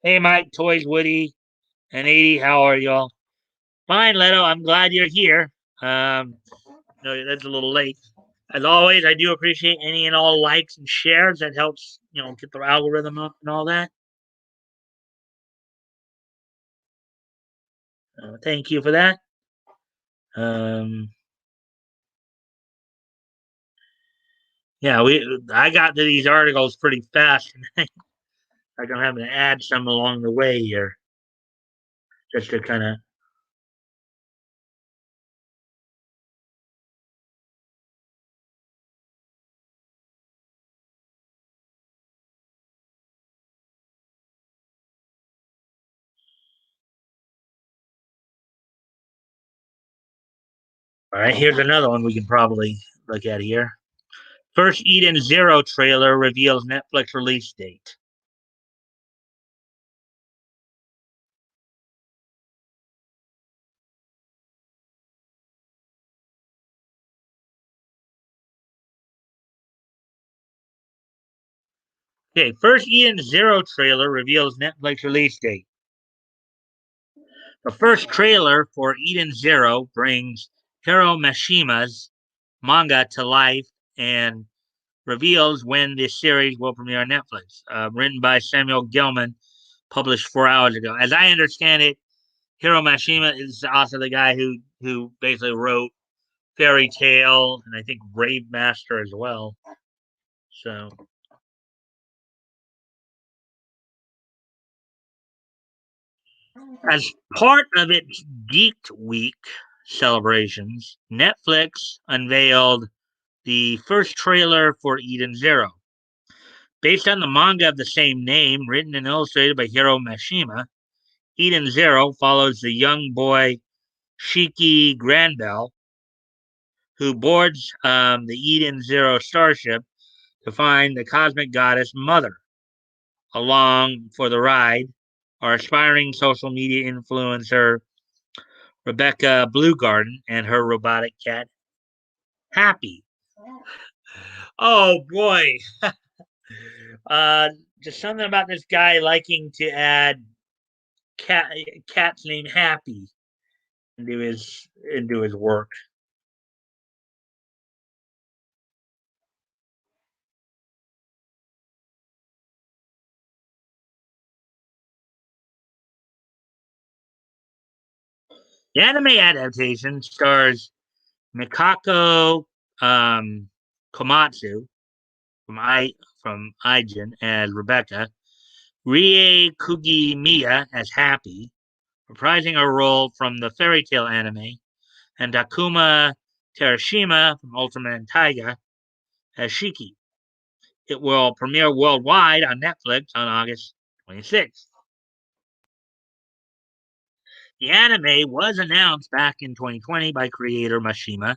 Hey, Mike, Toys, Woody, and 80. How are y'all? Fine, Leto. I'm glad you're here. No, that's a little late. As always, I do appreciate any and all likes and shares. That helps, get the algorithm up and all that. Thank you for that. Um, yeah, I got to these articles pretty fast. Like I'm having to add some along the way here, just to kind of. All right, here's another one we can probably look at here. First Eden Zero trailer reveals Netflix release date. Okay, first Eden Zero trailer reveals Netflix release date. The first trailer for Eden Zero brings Hiro Mashima's manga to life and reveals when this series will premiere on Netflix. Written by Samuel Gilman, published 4 hours ago. As I understand it, Hiro Mashima is also the guy who basically wrote Fairy Tale and I think Rave Master as well. So, as part of its Geeked Week celebrations, Netflix unveiled the first trailer for Eden Zero. Based on the manga of the same name, written and illustrated by Hiro Mashima, Eden Zero follows the young boy Shiki Granbell, who boards the Eden Zero starship to find the cosmic goddess Mother. Along for the ride are aspiring social media influencer Rebecca Bluegarden and her robotic cat Happy. Oh boy, uh, just something about this guy liking to add cat cats named Happy into his work. The anime adaptation stars Mikako um, Komatsu from Aijin as Rebecca, Rie Kugimiya as Happy, reprising her role from the Fairy Tale anime, and Takuma Terashima from Ultraman Taiga as Shiki. It will premiere worldwide on Netflix on August 26th. The anime was announced back in 2020 by creator Mashima.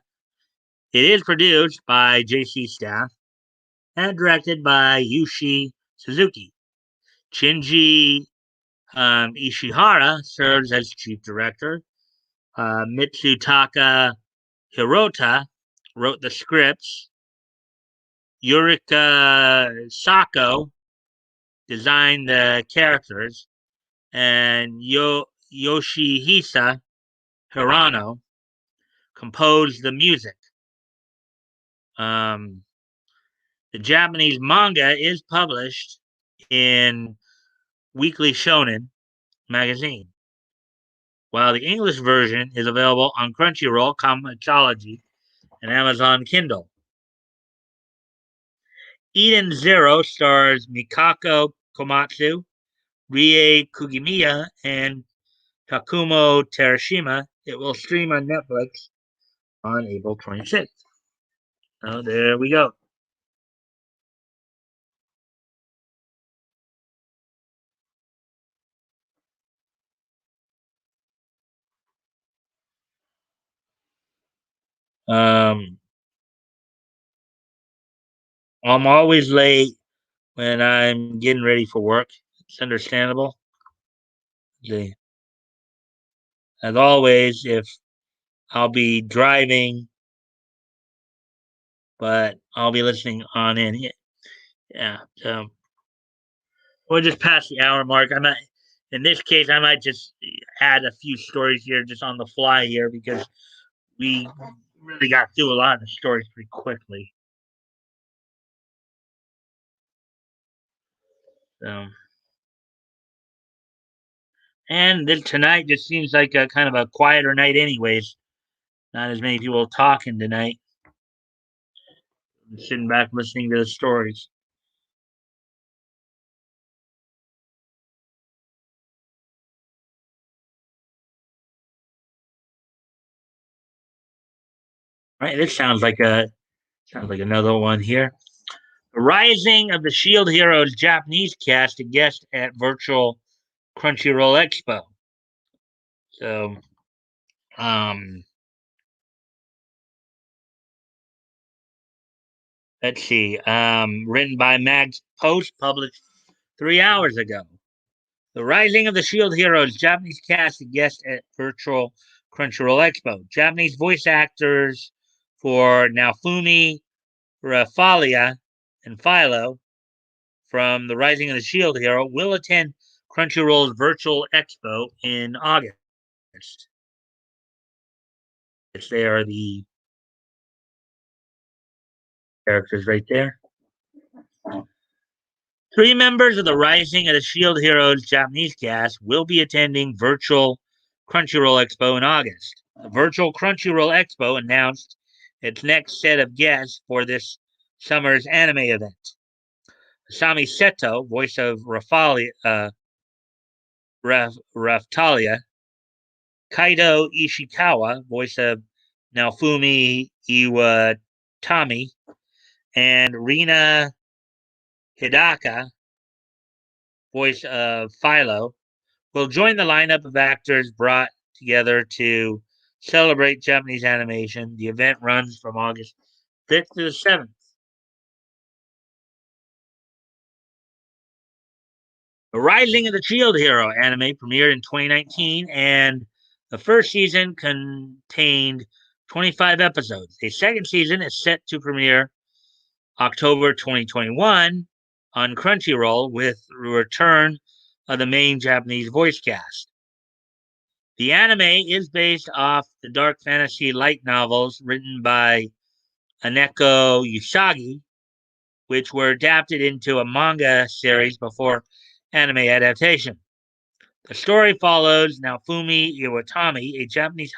It is produced by JC Staff and directed by Yushi Suzuki. Shinji Ishihara serves as chief director. Mitsutaka Hirota wrote the scripts. Yurika Sako designed the characters, and Yoshihisa Hirano composed the music. Um, the Japanese manga is published in Weekly Shonen magazine, while the English version is available on Crunchyroll, Comixology, and Amazon Kindle. Eden Zero stars Mikako Komatsu, Rie Kugimiya, and Takumo Terashima. It will stream on Netflix on April 26th. So there we go. Um, I'm always late when I'm getting ready for work. It's understandable. As always, if I'll be driving, but I'll be listening on in. Yeah, so we'll just pass the hour mark. I might, in this case, I might just add a few stories here just on the fly here because we really got through a lot of the stories pretty quickly. So, and then tonight just seems like a kind of a quieter night, anyways. Not as many people talking tonight. I'm sitting back listening to the stories. Right, this sounds like another one here. The Rising of the Shield Heroes Japanese cast a guest at virtual Crunchyroll Expo. So, um, let's see. Written by Mags Post, published 3 hours ago. The Rising of the Shield Heroes Japanese cast a guest at virtual Crunchyroll Expo. Japanese voice actors for Naofumi Rafalia and Philo from The Rising of the Shield Hero will attend Crunchyroll's virtual expo in August. They are the characters right there. Three members of the Rising of the Shield Heroes Japanese cast will be attending virtual Crunchyroll Expo in August. The virtual Crunchyroll Expo announced its next set of guests for this summer's anime event. Asami Seto, voice of Raftalia, Kaido Ishikawa, voice of Naofumi Iwatani, and Rina Hidaka, voice of Philo, will join the lineup of actors brought together to celebrate Japanese animation. The event runs from August 5th to the 7th. The Rising of the Shield Hero anime premiered in 2019, and the first season contained 25 episodes. A second season is set to premiere October 2021 on Crunchyroll with the return of the main Japanese voice cast. The anime is based off the dark fantasy light novels written by Aneko Usagi, which were adapted into a manga series before anime adaptation. The story follows Naofumi Iwatani, a Japanese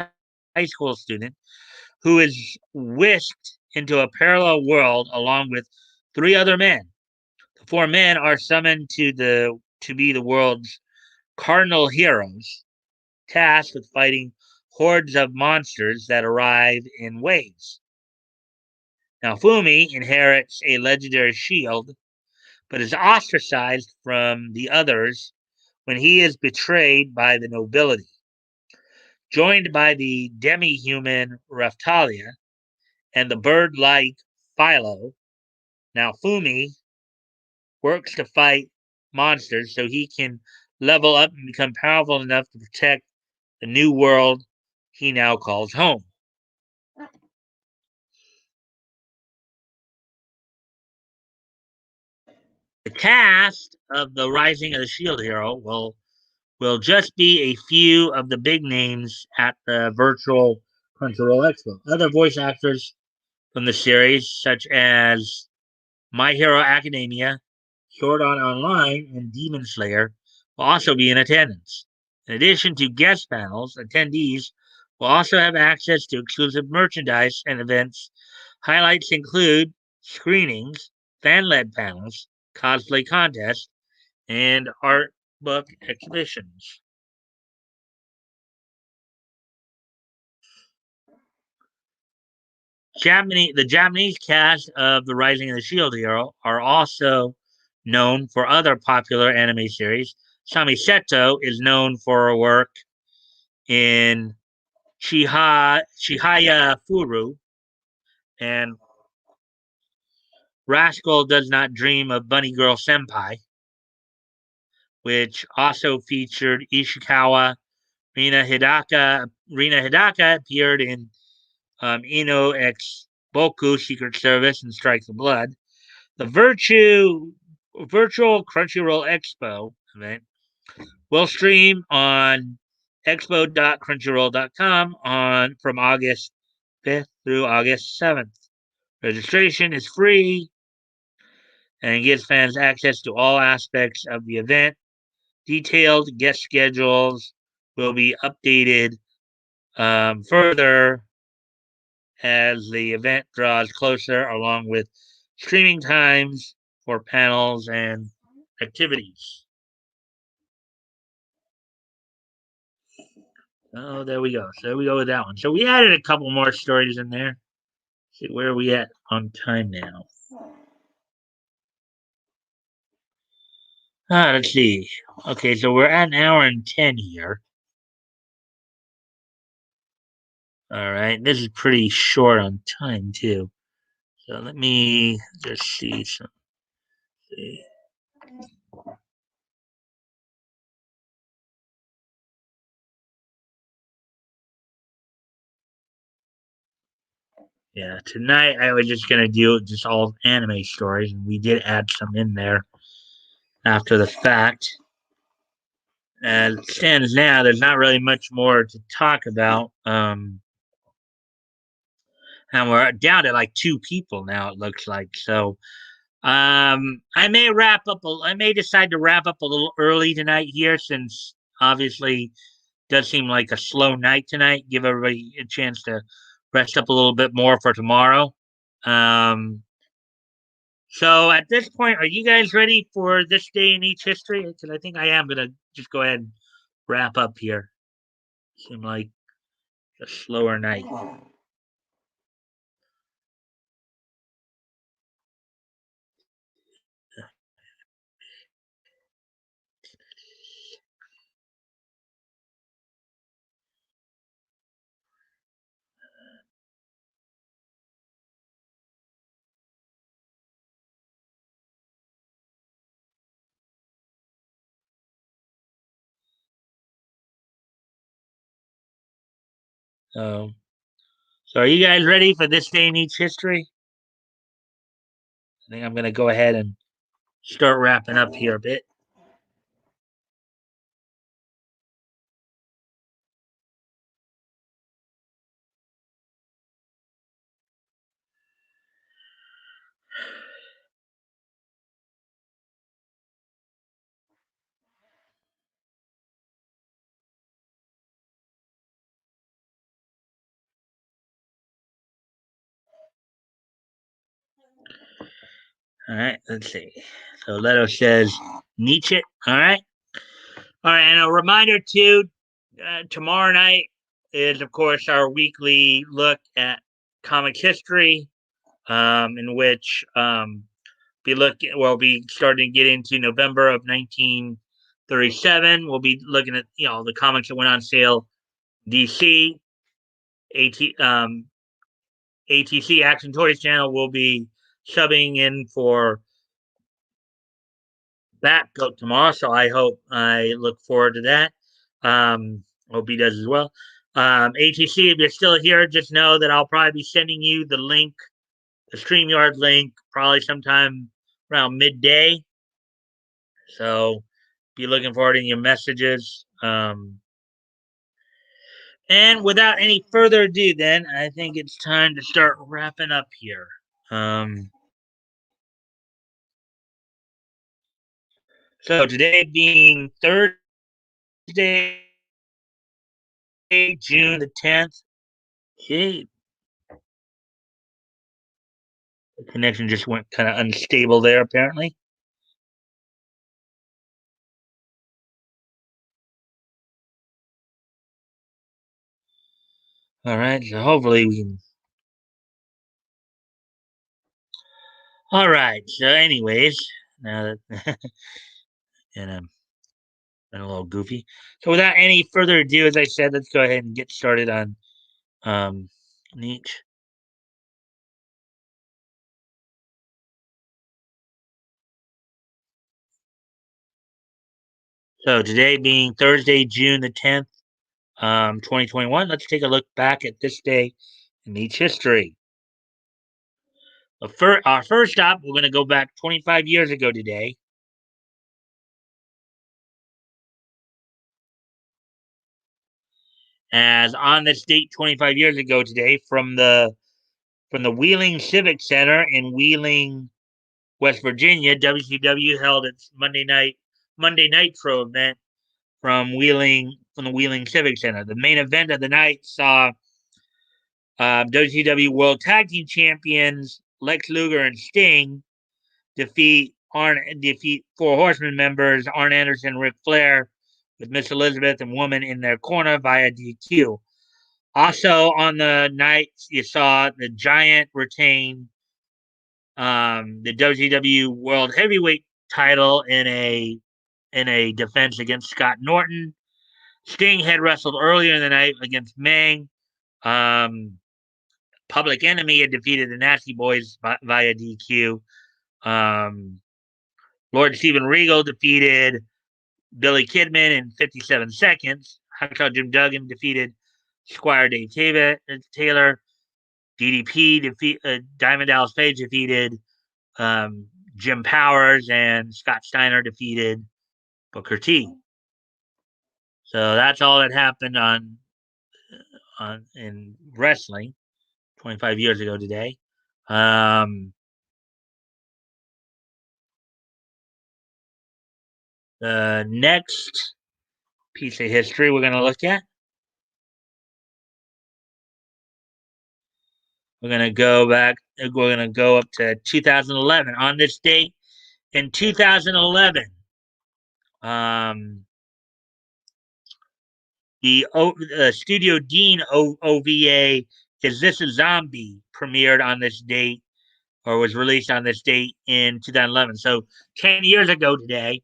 high school student who is whisked into a parallel world along with three other men. The four men are summoned to be the world's cardinal heroes, tasked with fighting hordes of monsters that arrive in waves. Now, Fumi inherits a legendary shield, but is ostracized from the others when he is betrayed by the nobility. Joined by the demi-human Raftalia and the bird-like Philo, now Fumi works to fight monsters so he can level up and become powerful enough to protect the new world he now calls home. The cast of the Rising of the Shield Hero will just be a few of the big names at the virtual Crunchyroll Expo. Other voice actors from the series, such as My Hero Academia, Sword Art Online, and Demon Slayer, will also be in attendance. In addition to guest panels, attendees will also have access to exclusive merchandise and events. Highlights include screenings, fan led panels, cosplay contests, and art book exhibitions. The Japanese cast of The Rising of the Shield Hero are also known for other popular anime series. Sami Seto is known for her work in Chihaya Furu and Rascal Does Not Dream of Bunny Girl Senpai, which also featured Ishikawa. Rina Hidaka appeared in Ino X Boku Secret Service and Strike the Blood. The virtual Crunchyroll Expo event will stream on expo.crunchyroll.com from August 5th through August 7th. Registration is free and gives fans access to all aspects of the event. Detailed guest schedules will be updated further as the event draws closer, along with streaming times for panels and activities. Oh, there we go. So there we go with that one. So we added a couple more stories in there. See where are we at on time now? Let's see. Okay, so we're at an hour and 10 here. All right, this is pretty short on time too. So let me just see some. See. Yeah, tonight I was just gonna do just all anime stories, and we did add some in there after the fact. As it stands now, there's not really much more to talk about. And we're down to like two people now. It looks like so. I may wrap up. I may decide to wrap up a little early tonight here, since obviously does seem like a slow night tonight. Give everybody a chance to rest up a little bit more for tomorrow. Um, so at this point, are you guys ready for this day in each history? Because I think I am gonna just go ahead and wrap up here. Seem like a slower night. So, so are you guys ready for this day in each history? I think I'm gonna go ahead and start wrapping up here a bit. All right, let's see. So Leto says Nietzsche. All right, and a reminder too. Tomorrow night is, of course, our weekly look at comic history, in which we'll be starting to get into November of 1937. We'll be looking at the comics that went on sale, DC, AT, ATC Action Toys Channel will be subbing in for that goat tomorrow. So I look forward to that. Hope he does as well. ATC, if you're still here, just know that I'll probably be sending you the link, the StreamYard link, probably sometime around midday. So be looking forward in your messages. And without any further ado, then I think it's time to start wrapping up here. Um, so today being Thursday, June the 10th. Okay, the connection just went kind of unstable there, apparently. All right, so hopefully we can. All right, so anyways, now that and I'm been a little goofy. So without any further ado, as I said, let's go ahead and get started on um niche. So today being Thursday, June the 10th, 2021, let's take a look back at this day in niche history. Our first stop, we're going to go back 25 years ago today. As on this date, 25 years ago today, from the Wheeling Civic Center in Wheeling, West Virginia, WCW held its Monday Nitro event from the Wheeling Civic Center. The main event of the night saw WCW World Tag Team Champions Lex Luger and Sting defeat Four Horsemen members Arn Anderson, Ric Flair, with Miss Elizabeth and Woman in their corner via DQ. Also on the night, you saw the Giant retain the WCW World Heavyweight title in a defense against Scott Norton. Sting had wrestled earlier in the night against Mang. Um, Public Enemy had defeated the Nasty Boys via DQ. Um, Lord Steven Regal defeated Billy Kidman in 57 seconds. Hacksaw Jim Duggan defeated Squire Dave Taylor. Diamond Dallas Page defeated Jim Powers, and Scott Steiner defeated Booker T. So that's all that happened on in wrestling 25 years ago today. Um, the next piece of history we're going to look at, we're going to go back. We're going to go up to 2011. On this date in 2011, um, the Studio Dean OVA "Is This a Zombie" premiered on this date, or was released on this date in 2011. So 10 years ago today,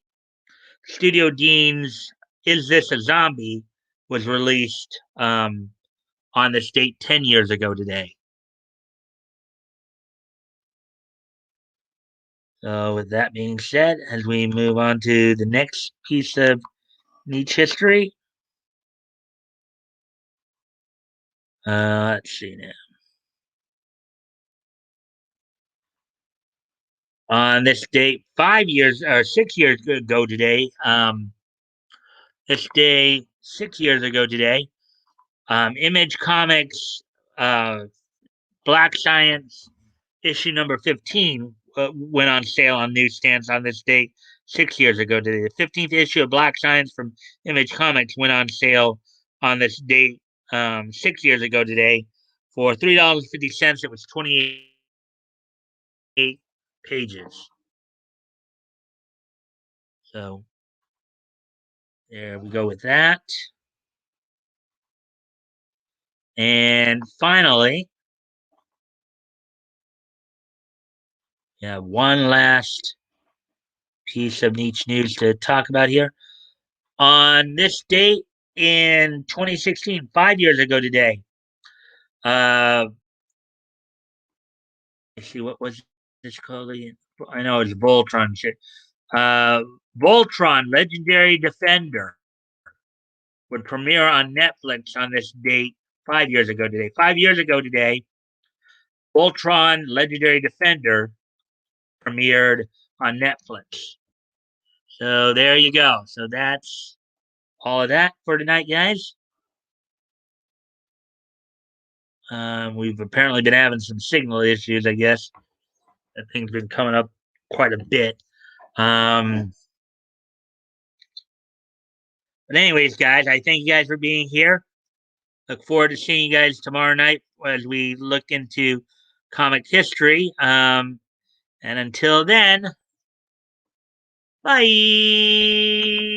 Studio Dean's "Is This a Zombie" was released on this date 10 years ago today. So, with that being said, as we move on to the next piece of niche history, let's see now. On this date, 5 years or 6 years ago today, this day 6 years ago today, Image Comics uh, Black Science issue number 15 went on sale on newsstands on this date 6 years ago today. The 15th issue of Black Science from Image Comics went on sale on this date 6 years ago today for $3.50. It was 28 pages. So there we go with that. And finally, yeah, one last piece of niche news to talk about here. On this date in 2016, 5 years ago today, let's see, what was this called again? I know it's Voltron shit. Uh, Voltron Legendary Defender would premiere on Netflix on this date 5 years ago today. 5 years ago today, Voltron Legendary Defender premiered on Netflix. So there you go. So that's all of that for tonight, guys. We've apparently been having some signal issues, I guess. That thing's been coming up quite a bit. But anyways, guys, I thank you guys for being here. Look forward to seeing you guys tomorrow night as we look into comic history. And until then, bye.